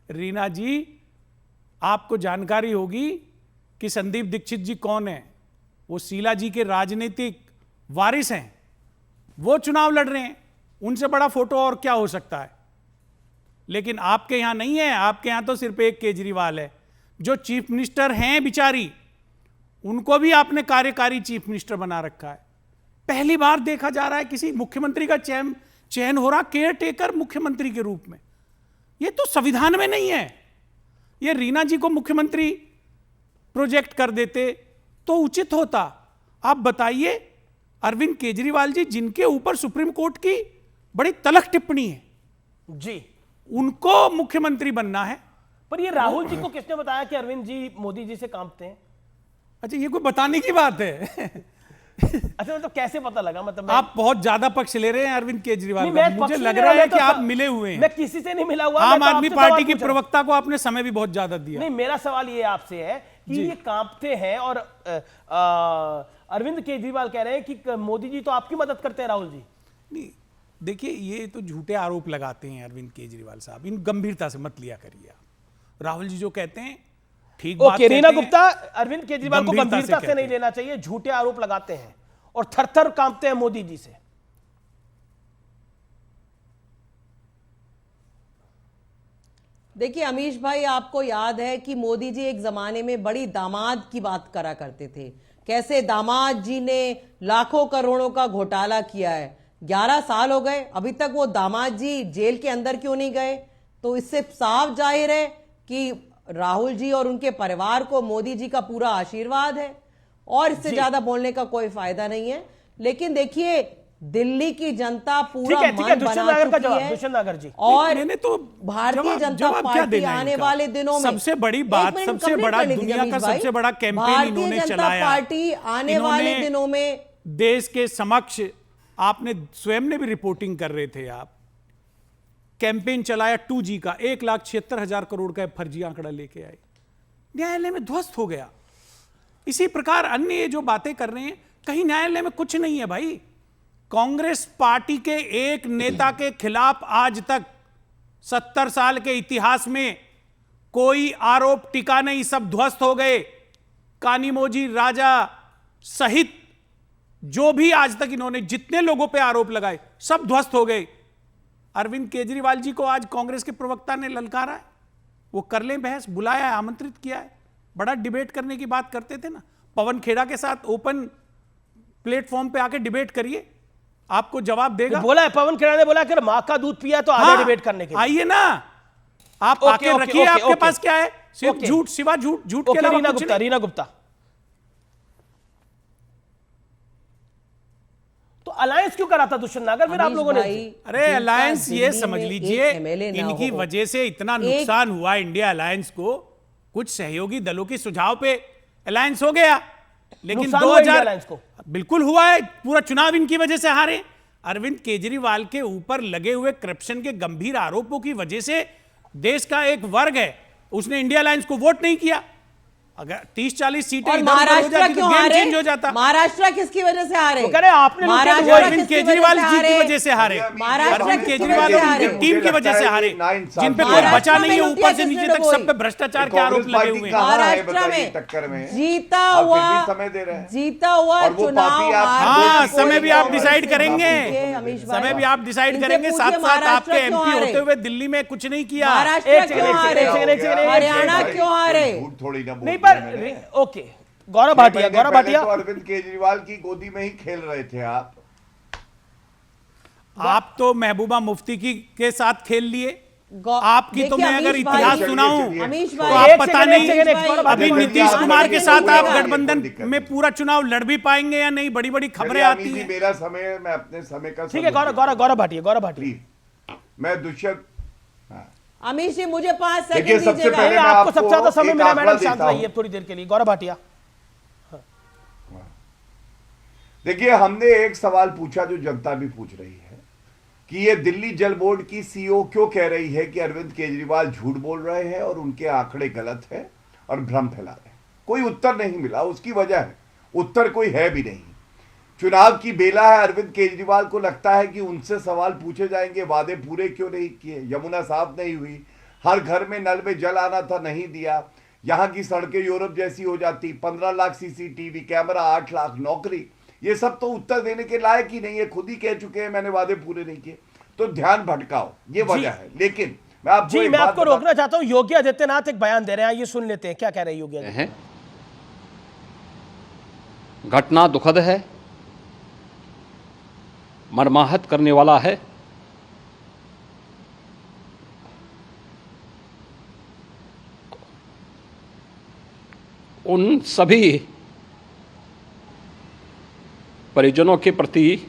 रीना जी, आपको जानकारी होगी कि संदीप दीक्षित जी कौन है? वो शीला जी के राजनीतिक वारिस हैं। वो चुनाव लड़ रहे हैं, उनसे बड़ा फोटो और क्या हो सकता है? लेकिन आपके यहां नहीं है। आपके यहां तो सिर्फ एक केजरीवाल है। जो चीफ मिनिस्टर हैं बिचारी, उनको भी आपने कार्यकारी चीफ मिनिस्टर बना रखा है। पहली बार देखा जा रहा है किसी मुख्यमंत्री का चयन हो रहा केयर टेकर मुख्यमंत्री के रूप में। यह तो संविधान में नहीं है। यह रीना जी को मुख्यमंत्री प्रोजेक्ट कर देते तो उचित होता। आप बताइए, अरविंद केजरीवाल जी, जिनके ऊपर सुप्रीम कोर्ट की बड़ी तलख टिप्पणी है जी, उनको मुख्यमंत्री बनना है। पर ये राहुल जी को किसने बताया कि अरविंद जी मोदी जी से कांपते हैं? अच्छा, ये कोई बताने की बात है? अच्छा, मतलब कैसे पता लगा? मतलब आप बहुत ज्यादा पक्ष ले रहे हैं अरविंद केजरीवाल का। मुझे लग रहा है कि आप मिले हुए हैं। मैं किसी से नहीं मिला हुआ। आम आदमी पार्टी की प्रवक्ता को आपने समय भी बहुत ज्यादा दिया। नहीं, मेरा सवाल ये आपसे है कि ये कांपते हैं और अरविंद केजरीवाल कह रहे हैं कि मोदी जी तो आपकी मदद करते हैं राहुल जी। नहीं, देखिए, ये तो झूठे आरोप लगाते हैं अरविंद केजरीवाल साहब। इन गंभीरता से मत लिया करिए आप। राहुल जी जो कहते हैं ठीक बात कहते हैं। रीना गुप्ता, अरविंद केजरीवाल को गंभीरता से नहीं लेना चाहिए, झूठे आरोप लगाते हैं और थर-थर कांपते हैं मोदी जी से। देखिए अमीश भाई, आपको याद है कि मोदी जी एक जमाने में बड़ी दामाद की बात करा करते थे। कैसे दामाद जी ने लाखों करोड़ों का घोटाला किया है। 11 साल हो गए, अभी तक वो दामाद जी जेल के अंदर क्यों नहीं गए? तो इससे साफ जाहिर है कि राहुल जी और उनके परिवार को मोदी जी का पूरा आशीर्वाद है और इससे ज्यादा बोलने का कोई फायदा नहीं है। लेकिन देखिए, दिल्ली की जनता पूरा मन बना चुकी है। दुष्यंत नागर जी, और मैंने तो भारतीय जनता पार्टी आने वाले दिनों में सबसे बड़ी बात, सबसे बड़ा दुनिया का सबसे बड़ा कैंपेन इन्होंने चलाया। पार्टी आने वाले दिनों में देश के समक्ष, आपने स्वयं ने भी रिपोर्टिंग कर रहे थे, आप कैंपेन चलाया 2G का, 1,76,000 करोड़ का फर्जी आंकड़ा लेके आए, न्यायालय में ध्वस्त हो गया। इसी प्रकार अन्य ये जो बातें कर रहे हैं, कहीं न्यायालय में कुछ नहीं है भाई। कांग्रेस पार्टी के एक नेता के खिलाफ आज तक 70 साल के इतिहास में कोई आरोप टिका नहीं, सब ध्वस्त हो गए। कानीमोजी राजा सहित जो भी आज तक इन्होंने जितने लोगों पे आरोप लगाए, सब ध्वस्त हो गए। अरविंद केजरीवाल जी को आज कांग्रेस के प्रवक्ता ने ललकारा है, वो कर लें बहस, बुलाया है, आमंत्रित किया है, बड़ा डिबेट करने की बात करते थे ना। पवन खेड़ा के साथ ओपन प्लेटफॉर्म पे आके डिबेट करिए, आपको जवाब देगा। बोला है, पवन खेड़ा ने बोला कि मां का दूध पिया तो आगे डिबेट करने के लिए आइए ना, आप आके रखिए। आपके पास क्या है? सिर्फ झूठ, सिवा झूठ के अलावा कुछ नहीं। रीना गुप्ता, तो अलायंस क्यों करा था दुष्यंत नागर फिर आप लोगों ने? अरे अलायंस, ये समझ लीजिए इनकी वजह से इतना नुकसान हुआ इंडिया अलायंस को। कुछ सहयोगी दलों के सुझाव पे अलायंस हो गया, लेकिन 2000 को बिल्कुल हुआ है। पूरा चुनाव इनकी वजह से हारे। अरविंद केजरीवाल के ऊपर लगे हुए करप्शन के गंभीर आरोपों की वजह से देश का एक वर्ग है, उसने इंडिया अलायंस को वोट नहीं किया। अगर 30-40 सीटें इधर हो जाती तो गेम चेंज हो जाता। महाराष्ट्र किसकी वजह से हारे? तो कह रहे आपने अरविंद केजरीवाल जी की वजह से हारे, अरविंद केजरीवाल और उनकी टीम की वजह से हारे, जिन पे कोई बचा नहीं है, ऊपर से नीचे तक सब पे भ्रष्टाचार के आरोप लगे हुए हैं। महाराष्ट्र में जीता हुआ चुनाव, हाँ, समय भी आप डिसाइड करेंगे, समय भी आप डिसाइड करेंगे। साथ साथ आपके MP होते हुए दिल्ली में कुछ नहीं किया। महाराष्ट्र क्यों हारे? हरियाणा क्यों हारे? थोड़ी ना नहीं, ओके, गौरव भाटिया, तो अरविंद केजरीवाल की गोदी में ही खेल रहे थे आप तो महबूबा मुफ्ती के साथ खेल लिए। आपकी तो मैं अगर इतिहास सुनाऊं तो आप पता नहीं अभी नीतीश कुमार के साथ आप गठबंधन में पूरा चुनाव लड़ भी पाएंगे या नहीं। बड़ी बड़ी खबरें आती हैं। मेरा समय, मैं अपने समय का, ठीक है। गौरव भाटिया, मैं दुष्यंत अमीश जी, मुझे 5 सेकंड दीजिएगा। आपको सबसे ज्यादा समय मिला मैडम, शांत रहिए थोड़ी देर के लिए। गौरव भाटिया, देखिए, हमने एक सवाल पूछा जो जनता भी पूछ रही है कि ये दिल्ली जल बोर्ड की सीईओ क्यों कह रही है कि अरविंद केजरीवाल झूठ बोल रहे हैं और उनके आंकड़े गलत है और भ्रम फैला रहे हैं। कोई उत्तर नहीं मिला, उसकी वजह है, उत्तर कोई है भी नहीं। चुनाव की बेला है, अरविंद केजरीवाल को लगता है कि उनसे सवाल पूछे जाएंगे, वादे पूरे क्यों नहीं किए, यमुना साफ नहीं हुई, हर घर में नल में जल आना था नहीं दिया, यहाँ की सड़कें यूरोप जैसी हो जाती, 15 लाख सीसीटीवी कैमरा, 8 लाख नौकरी, ये सब तो उत्तर देने के लायक ही नहीं है। खुद ही कह चुके हैं मैंने वादे पूरे नहीं किए, तो ध्यान भटकाओ, ये वजह है। लेकिन मैं आपको रोकना चाहता हूं। योगी आदित्यनाथ एक बयान दे रहे हैं, ये सुन लेते हैं क्या कह रहे हैं योगी आदित्यनाथ। घटना दुखद है, मर्माहत करने वाला है। उन सभी परिजनों के प्रति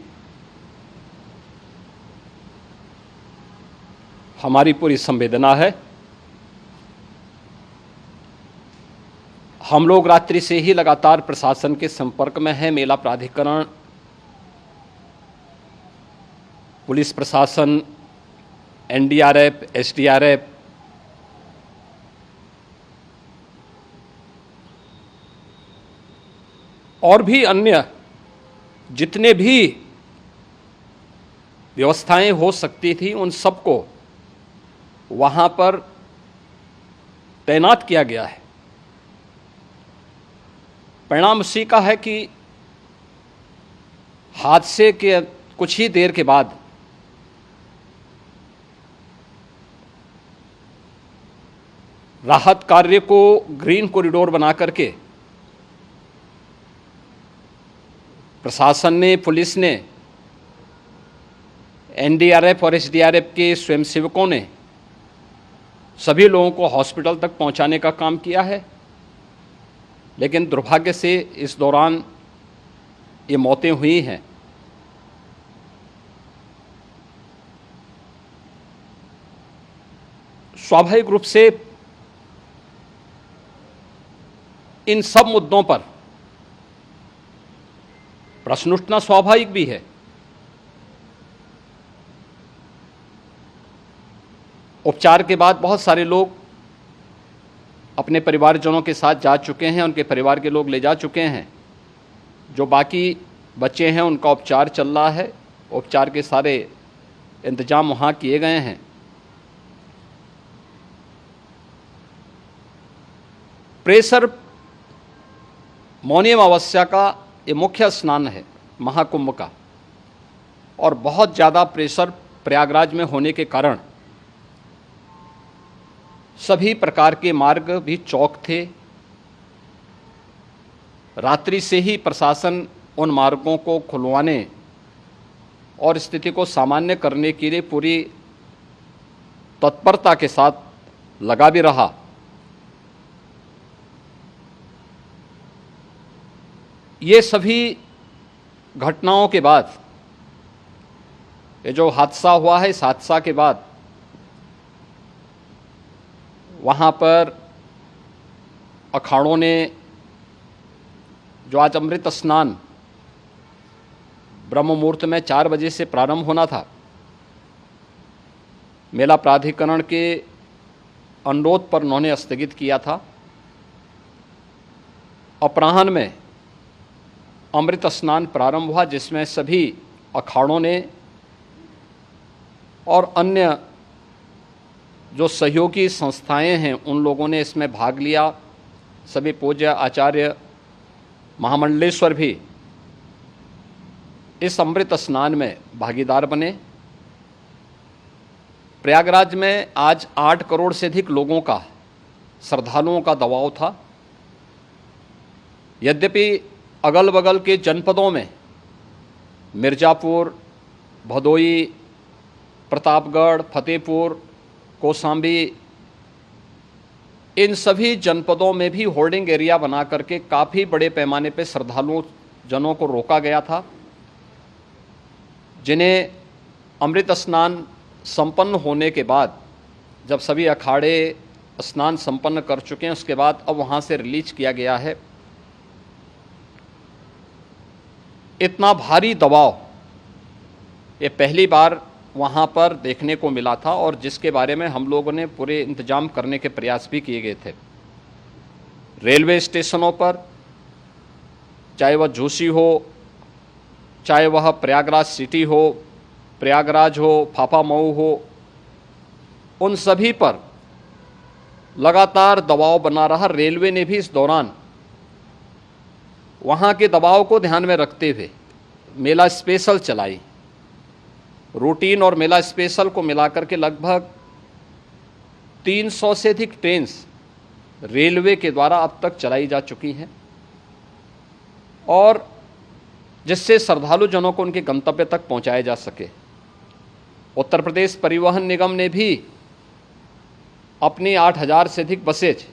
हमारी पूरी संवेदना है। हम लोग रात्रि से ही लगातार प्रशासन के संपर्क में हैं। मेला प्राधिकरण, पुलिस प्रशासन, एनडीआरएफ, एसडीआरएफ, और भी अन्य जितने भी व्यवस्थाएं हो सकती थी उन सबको वहां पर तैनात किया गया है। परिणाम उसी का है कि हादसे के कुछ ही देर के बाद राहत कार्य को ग्रीन कॉरिडोर बना करके प्रशासन ने, पुलिस ने, एनडीआरएफ और एसडीआरएफ के स्वयंसेवकों ने सभी लोगों को हॉस्पिटल तक पहुंचाने का काम किया है। लेकिन दुर्भाग्य से इस दौरान ये मौतें हुई हैं। स्वाभाविक रूप से इन सब मुद्दों पर प्रश्न उठना स्वाभाविक भी है। उपचार के बाद बहुत सारे लोग अपने परिवारजनों के साथ जा चुके हैं, उनके परिवार के लोग ले जा चुके हैं। जो बाकी बच्चे हैं उनका उपचार चल रहा है, उपचार के सारे इंतजाम वहाँ किए गए हैं। प्रेशर मौनी अमावस्या का ये मुख्य स्नान है महाकुंभ का, और बहुत ज़्यादा प्रेशर प्रयागराज में होने के कारण सभी प्रकार के मार्ग भी चौक थे। रात्रि से ही प्रशासन उन मार्गों को खुलवाने और स्थिति को सामान्य करने के लिए पूरी तत्परता के साथ लगा भी रहा। ये सभी घटनाओं के बाद, ये जो हादसा हुआ है, इस हादसा के बाद वहाँ पर अखाड़ों ने जो आज अमृत स्नान ब्रह्म मुहूर्त में 4 बजे से प्रारंभ होना था, मेला प्राधिकरण के अनुरोध पर उन्होंने स्थगित किया था। अपराह्न में अमृत स्नान प्रारंभ हुआ, जिसमें सभी अखाड़ों ने और अन्य जो सहयोगी संस्थाएं हैं उन लोगों ने इसमें भाग लिया। सभी पूज्य आचार्य महामंडलेश्वर भी इस अमृत स्नान में भागीदार बने। प्रयागराज में आज 8 करोड़ से अधिक लोगों का, श्रद्धालुओं का दबाव था। यद्यपि अगल बगल के जनपदों में मिर्जापुर, भदोई, प्रतापगढ़, फतेहपुर, कौशाम्बी, इन सभी जनपदों में भी होल्डिंग एरिया बना करके काफ़ी बड़े पैमाने पर श्रद्धालुओं जनों को रोका गया था, जिन्हें अमृत स्नान संपन्न होने के बाद, जब सभी अखाड़े स्नान संपन्न कर चुके हैं, उसके बाद अब वहाँ से रिलीज किया गया है। इतना भारी दबाव ये पहली बार वहाँ पर देखने को मिला था और जिसके बारे में हम लोगों ने पूरे इंतजाम करने के प्रयास भी किए गए थे। रेलवे स्टेशनों पर, चाहे वह जोशी हो, चाहे वह प्रयागराज सिटी हो, प्रयागराज हो, फाफा मऊ हो, उन सभी पर लगातार दबाव बना रहा। रेलवे ने भी इस दौरान वहाँ के दबाव को ध्यान में रखते हुए मेला स्पेशल चलाई। रूटीन और मेला स्पेशल को मिलाकर के लगभग 300 से अधिक ट्रेन रेलवे के द्वारा अब तक चलाई जा चुकी हैं और जिससे श्रद्धालु जनों को उनके गंतव्य तक पहुंचाया जा सके। उत्तर प्रदेश परिवहन निगम ने भी अपनी 8000 से अधिक बसेज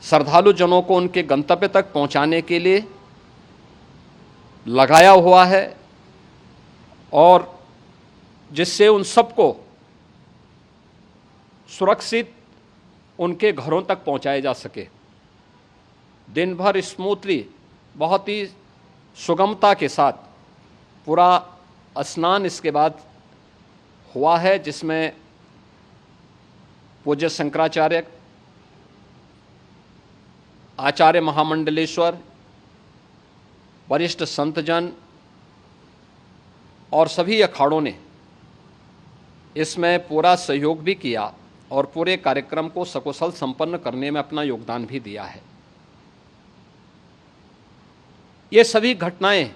श्रद्धालु जनों को उनके गंतव्य तक पहुंचाने के लिए लगाया हुआ है और जिससे उन सबको सुरक्षित उनके घरों तक पहुंचाया जा सके। दिन भर स्मूथली, बहुत ही सुगमता के साथ पूरा स्नान इसके बाद हुआ है, जिसमें पूज्य शंकराचार्य, आचार्य महामंडलेश्वर, वरिष्ठ संतजन और सभी अखाड़ों ने इसमें पूरा सहयोग भी किया और पूरे कार्यक्रम को सकुशल संपन्न करने में अपना योगदान भी दिया है। ये सभी घटनाएं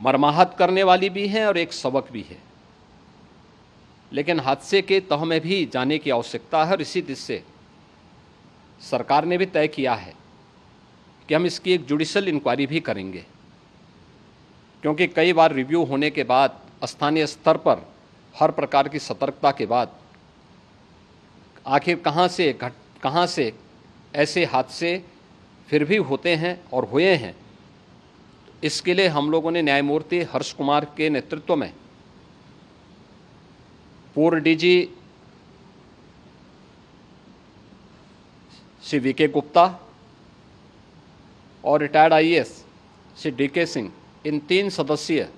मर्माहत करने वाली भी हैं और एक सबक भी है, लेकिन हादसे के तह में भी जाने की आवश्यकता है और इसी दिशा से सरकार ने भी तय किया है कि हम इसकी एक जुडिशियल इंक्वायरी भी करेंगे, क्योंकि कई बार रिव्यू होने के बाद स्थानीय स्तर पर हर प्रकार की सतर्कता के बाद आखिर कहाँ से ऐसे हादसे फिर भी होते हैं और हुए हैं। इसके लिए हम लोगों ने न्यायमूर्ति हर्ष कुमार के नेतृत्व में पूर्व डीजी श्री वीके गुप्ता और retired IAS Shri DK Singh, इन 3 सदस्यीय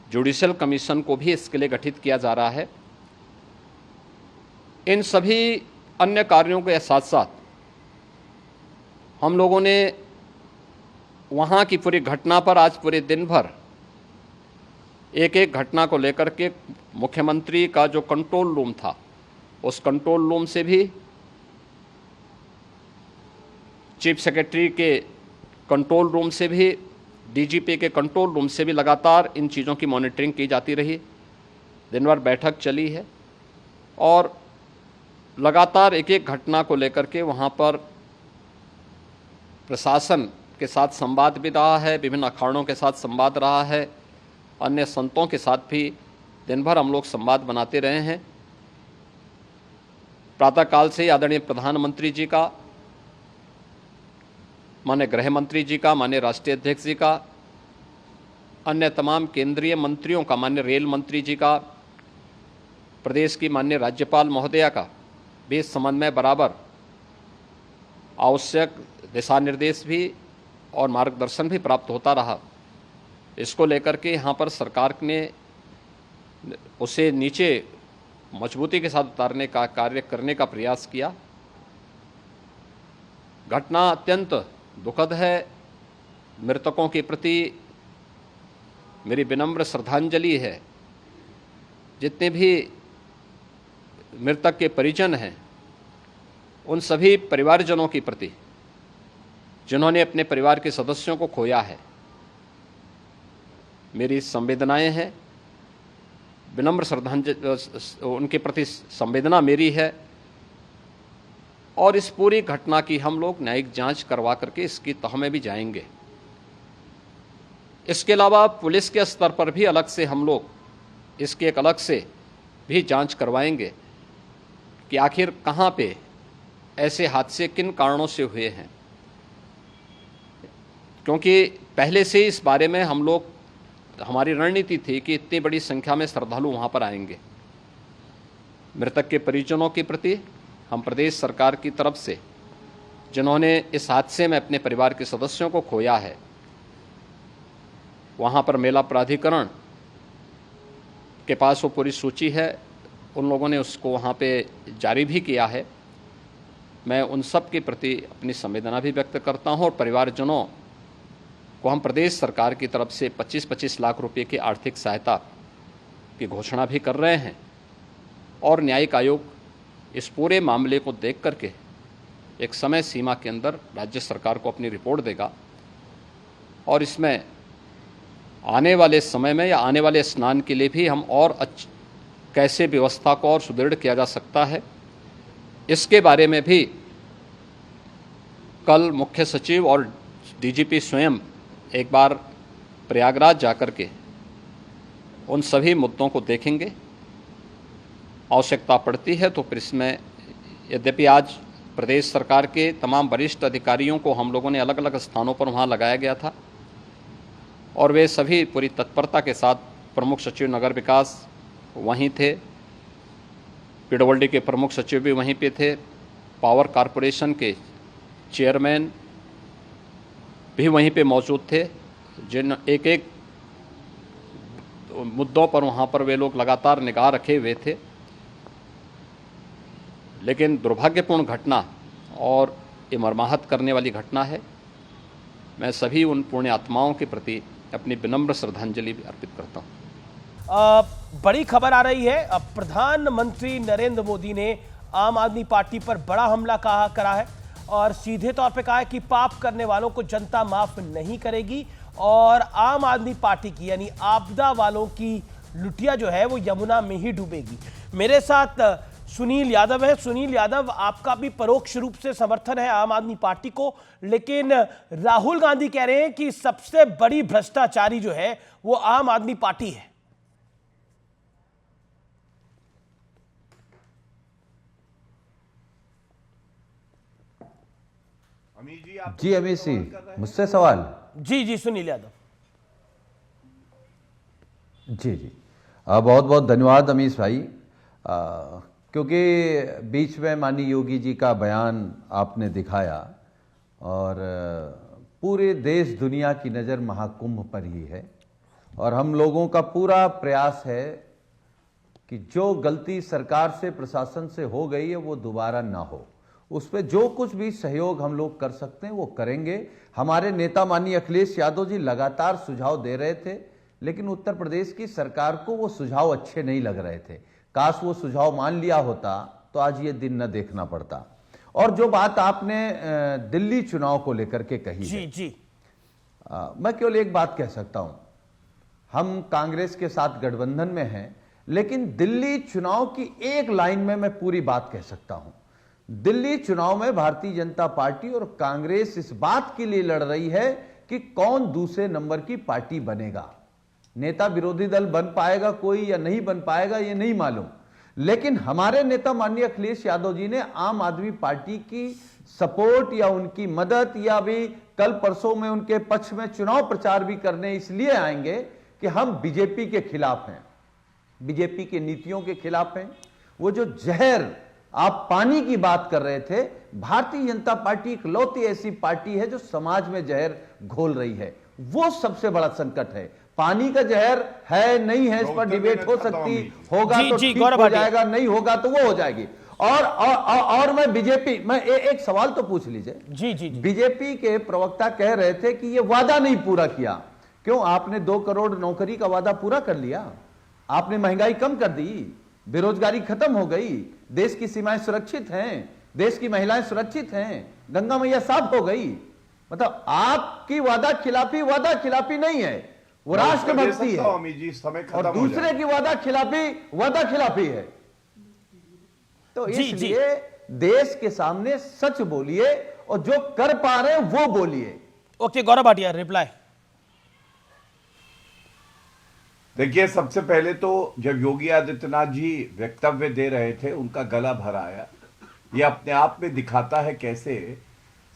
जुडिशियल कमीशन को भी इसके लिए गठित किया जा रहा है। इन सभी अन्य कार्यों के साथ साथ हम लोगों ने वहाँ की पूरी घटना पर आज पूरे दिन भर एक एक घटना को लेकर के मुख्यमंत्री का जो कंट्रोल रूम था, उस कंट्रोल रूम से भी, चीफ सेक्रेटरी के कंट्रोल रूम से भी, डीजीपी के कंट्रोल रूम से भी लगातार इन चीज़ों की मॉनिटरिंग की जाती रही। दिन भर बैठक चली है और लगातार एक एक घटना को लेकर के वहाँ पर प्रशासन के साथ संवाद भी रहा है, विभिन्न अखाड़ों के साथ संवाद रहा है, अन्य संतों के साथ भी दिन भर हम लोग संवाद बनाते रहे हैं। प्रातःकाल से ही आदरणीय प्रधानमंत्री जी का, माननीय गृह मंत्री जी का, माननीय राष्ट्रीय अध्यक्ष जी का, अन्य तमाम केंद्रीय मंत्रियों का, माननीय रेल मंत्री जी का, प्रदेश की माननीय राज्यपाल महोदया का भी इस संबंध में बराबर आवश्यक दिशा निर्देश भी और मार्गदर्शन भी प्राप्त होता रहा। इसको लेकर के यहाँ पर सरकार ने उसे नीचे मजबूती के साथ उतारने का कार्य करने का प्रयास किया। घटना अत्यंत दुखद है। मृतकों के प्रति मेरी विनम्र श्रद्धांजलि है। जितने भी मृतक के परिजन हैं, उन सभी परिवारजनों के प्रति जिन्होंने अपने परिवार के सदस्यों को खोया है, मेरी संवेदनाएं हैं। विनम्र श्रद्धांजलि उनके प्रति संवेदना मेरी है और इस पूरी घटना की हम लोग न्यायिक जांच करवा करके इसकी तह में भी जाएंगे। इसके अलावा पुलिस के स्तर पर भी अलग से हम लोग इसकी एक अलग से भी जांच करवाएंगे कि आखिर कहाँ पे ऐसे हादसे किन कारणों से हुए हैं, क्योंकि पहले से इस बारे में हम लोग, हमारी रणनीति थी कि इतनी बड़ी संख्या में श्रद्धालु वहाँ पर आएंगे। मृतक के परिजनों के प्रति हम प्रदेश सरकार की तरफ से जिन्होंने इस हादसे में अपने परिवार के सदस्यों को खोया है, वहाँ पर मेला प्राधिकरण के पास वो पूरी सूची है, उन लोगों ने उसको वहाँ पे जारी भी किया है। मैं उन सब के प्रति अपनी संवेदना भी व्यक्त करता हूँ और परिवारजनों को हम प्रदेश सरकार की तरफ से 25-25 लाख रुपए की आर्थिक सहायता की घोषणा भी कर रहे हैं और न्यायिक आयोग इस पूरे मामले को देख करके एक समय सीमा के अंदर राज्य सरकार को अपनी रिपोर्ट देगा और इसमें आने वाले समय में या आने वाले स्नान के लिए भी हम और कैसे व्यवस्था को और सुदृढ़ किया जा सकता है, इसके बारे में भी कल मुख्य सचिव और डीजीपी स्वयं एक बार प्रयागराज जाकर के उन सभी मुद्दों को देखेंगे। आवश्यकता पड़ती है तो फिर इसमें, यद्यपि आज प्रदेश सरकार के तमाम वरिष्ठ अधिकारियों को हम लोगों ने अलग अलग स्थानों पर वहाँ लगाया गया था और वे सभी पूरी तत्परता के साथ, प्रमुख सचिव नगर विकास वहीं थे, पीडब्ल्यूडी के प्रमुख सचिव भी वहीं पे थे, पावर कॉरपोरेशन के चेयरमैन भी वहीं पे मौजूद थे, जिन एक एक मुद्दों पर वहाँ पर वे लोग लगातार निगाह रखे हुए थे। लेकिन दुर्भाग्यपूर्ण घटना और ये मर्माहत करने वाली घटना है। मैं सभी उन पुण्य आत्माओं के प्रति अपनी विनम्र श्रद्धांजलि भी अर्पित करता हूँ। बड़ी खबर आ रही है। प्रधानमंत्री नरेंद्र मोदी ने आम आदमी पार्टी पर बड़ा हमला करा है और सीधे तौर पे कहा है कि पाप करने वालों को जनता माफ नहीं करेगी और आम आदमी पार्टी की यानी आपदा वालों की लुटिया जो है वो यमुना में ही डूबेगी। मेरे साथ सुनील यादव है। सुनील यादव, आपका भी परोक्ष रूप से समर्थन है आम आदमी पार्टी को, लेकिन राहुल गांधी कह रहे हैं कि सबसे बड़ी भ्रष्टाचारी जो है वो आम आदमी पार्टी है। जी अमित सिंह, मुझसे सवाल? जी सुनील यादव। जी बहुत बहुत धन्यवाद अमीश भाई, क्योंकि बीच में माननीय योगी जी का बयान आपने दिखाया और पूरे देश दुनिया की नज़र महाकुंभ पर ही है और हम लोगों का पूरा प्रयास है कि जो गलती सरकार से, प्रशासन से हो गई है वो दोबारा ना हो। उस पर जो कुछ भी सहयोग हम लोग कर सकते हैं वो करेंगे। हमारे नेता माननीय अखिलेश यादव जी लगातार सुझाव दे रहे थे, लेकिन उत्तर प्रदेश की सरकार को वो सुझाव अच्छे नहीं लग रहे थे। काश वो सुझाव मान लिया होता तो आज ये दिन न देखना पड़ता। और जो बात आपने दिल्ली चुनाव को लेकर के कही जी मैं केवल एक बात कह सकता हूं, हम कांग्रेस के साथ गठबंधन में हैं, लेकिन दिल्ली चुनाव की एक लाइन में मैं पूरी बात कह सकता हूं। दिल्ली चुनाव में भारतीय जनता पार्टी और कांग्रेस इस बात के लिए लड़ रही है कि कौन दूसरे नंबर की पार्टी बनेगा। नेता विरोधी दल बन पाएगा कोई या नहीं बन पाएगा ये नहीं मालूम, लेकिन हमारे नेता माननीय अखिलेश यादव जी ने आम आदमी पार्टी की सपोर्ट या उनकी मदद या भी कल परसों में उनके पक्ष में चुनाव प्रचार भी करने इसलिए आएंगे कि हम बीजेपी के खिलाफ हैं, बीजेपी की नीतियों के खिलाफ हैं। वो जो जहर आप पानी की बात कर रहे थे, भारतीय जनता पार्टी इकलौती ऐसी पार्टी है जो समाज में जहर घोल रही है। वो सबसे बड़ा संकट है। पानी का जहर है नहीं है इस पर डिबेट हो सकती, होगा तो ठीक हो जाएगा, नहीं होगा तो वो हो जाएगी। और मैं बीजेपी, मैं एक सवाल तो पूछ लीजिए। जी बीजेपी के प्रवक्ता कह रहे थे कि ये वादा नहीं पूरा किया। क्यों? आपने 2 करोड़ नौकरी का वादा पूरा कर लिया, आपने महंगाई कम कर दी, बेरोजगारी खत्म हो गई, देश की सीमाएं सुरक्षित हैं, देश की महिलाएं सुरक्षित हैं, गंगा मैया साफ हो गई। मतलब आपकी वादा खिलाफी नहीं है, वो राष्ट्रभक्ति है। और दूसरे की वादा खिलाफी है। तो इसलिए देश के सामने सच बोलिए और जो कर पा रहे हैं वो बोलिए। Okay, Gaurav Bhatia reply. देखिए, सबसे पहले तो जब योगी आदित्यनाथ जी वक्तव्य दे रहे थे उनका गला भर आया। यह अपने आप में दिखाता है कैसे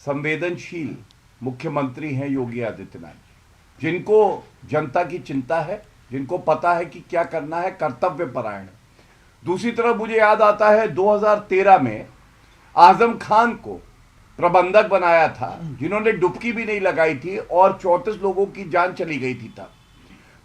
संवेदनशील मुख्यमंत्री हैं योगी आदित्यनाथ जी, जिनको जनता की चिंता है, जिनको पता है कि क्या करना है, कर्तव्य परायण है। दूसरी तरफ मुझे याद आता है 2013 में आजम खान को प्रबंधक बनाया था, जिन्होंने डुबकी भी नहीं लगाई थी और 34 लोगों की जान चली गई थी तब।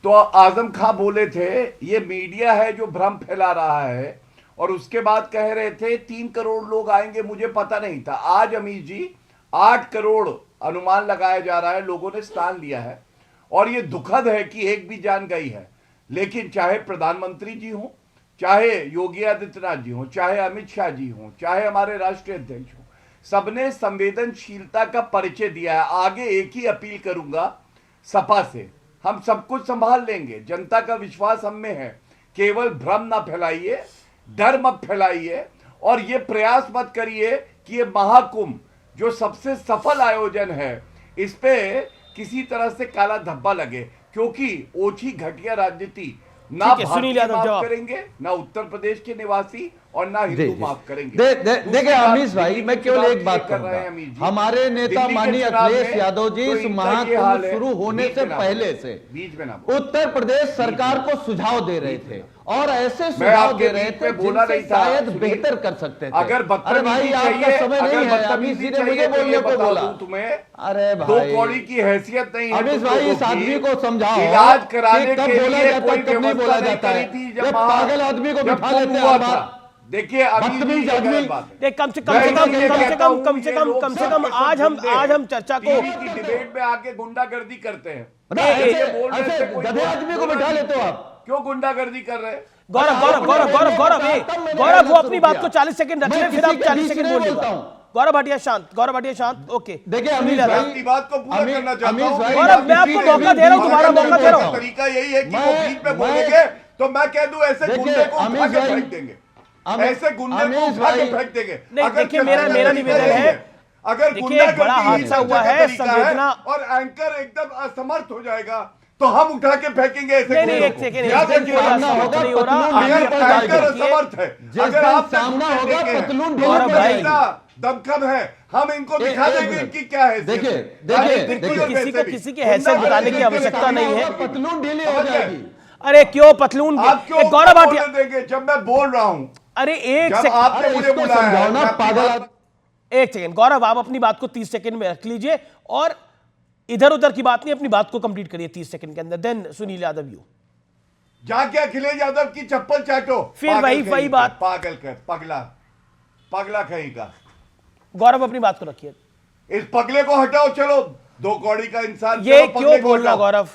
तो आजम खां बोले थे ये मीडिया है जो भ्रम फैला रहा है, और उसके बाद कह रहे थे 3 करोड़ लोग आएंगे, मुझे पता नहीं था। आज अमीश जी 8 करोड़ अनुमान लगाया जा रहा है, लोगों ने स्थान लिया है, और ये दुखद है कि एक भी जान गई है। लेकिन चाहे प्रधानमंत्री जी हों, चाहे योगी आदित्यनाथ जी हों, चाहे अमित शाह जी हों, चाहे हमारे राष्ट्रीय अध्यक्ष हों, सबने संवेदनशीलता का परिचय दिया है। आगे एक ही अपील करूंगा सपा से, हम सब कुछ संभाल लेंगे, जनता का विश्वास हम में है, केवल भ्रम ना फैलाइए, डर मत फैलाइए, और ये प्रयास मत करिए कि ये महाकुंभ जो सबसे सफल आयोजन है इस पे किसी तरह से काला धब्बा लगे, क्योंकि ओछी घटिया राजनीति ना भारतीय माफ करेंगे, ना उत्तर प्रदेश के निवासी, और ना हिंदू माफ करेंगे। देखिए अमीश भाई, मैं केवल एक बात कहूंगा, हमारे नेता माननीय अखिलेश यादव जी इस महाकुंभ शुरू होने से पहले से उत्तर प्रदेश सरकार को सुझाव दे रहे थे, और ऐसे सुझाव दे रहे थे जिनसे शायद बेहतर कर सकते थे। अगर अरे भाई आपका समय नहीं है, अमीश जी ने मुझे बोलने को बोला। तुम्हें अरे भाई 2 कौड़ी की हैसियत नहीं है। अमीश भाई इस आदमी को समझाओ, इलाज कराने के लिए कोई कब नहीं बोला जाता है, ये पागल आदमी को बिठा लेते हैं। देखिए अभी कम से कम आज हम चर्चा को डिबेट में आके गुंडागर्दी करते हैं। गधे आदमी को बिठा लेते हो आप, क्यों गुंडागर्दी कर रहे हैं? गौरव वो अपनी बात को 40 सेकंड रख ले, फिर आप 40 सेकंड बोलिए। गौरव भाटिया शांत। ओके, देखिए अपनी बात को पूरा करना चाहता हूं। गौरव मैं आपको मौका दे रहा हूं, तुम्हारा मौका दे रहा हूं। तरीका यही है कि वो बीच में बोलेंगे तो मैं कह दूं ऐसे गुंडे को उठा के फेंक देंगे, ऐसे गुंडे को उठा के फेंक देंगे। देखिए मेरा निवेदन है, अगर देखिए बड़ा हादसा हुआ है, संवेदना और एंकर एकदम असमर्थ हो जाएगा तो हम उठा के फेंकेंगे ऐसे। नहीं एक सेकंड, नहीं हो रहा। एंकर असमर्थ है, अगर आप सामना होगा पतलून दमखम है, हम इनको दिखा देंगे इनकी क्या है। देखिए किसी की हैसियत बताने की आवश्यकता नहीं है, पतलून ढीली हो जाएगी। अरे क्यों पतलून? आप क्यों गौरव भाटिया देंगे जब मैं बोल रहा हूं? अरे एक सेकंड, आपने मुझे बुलाया, पागल। एक सेकंड गौरव, आप अपनी बात को 30 सेकंड में रख लीजिए, और इधर उधर की बात नहीं, अपनी बात को कंप्लीट करिए 30 सेकंड के अंदर। देन सुनील यादव यू जाके अखिलेश यादव की चप्पल चाटो, फिर वही बात। पागल कर, पगला कहीं का। गौरव अपनी बात को रखिए, इस पगले को हटाओ। चलो 2 कौड़ी का इंसान, ये क्यों बोलना गौरव?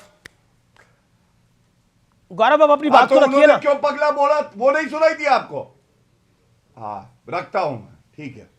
गौरव अब अपनी बात को रखिए ना। क्यों पगला बोला वो नहीं सुनाई दिया आपको? हाँ रखता हूं मैं, ठीक है।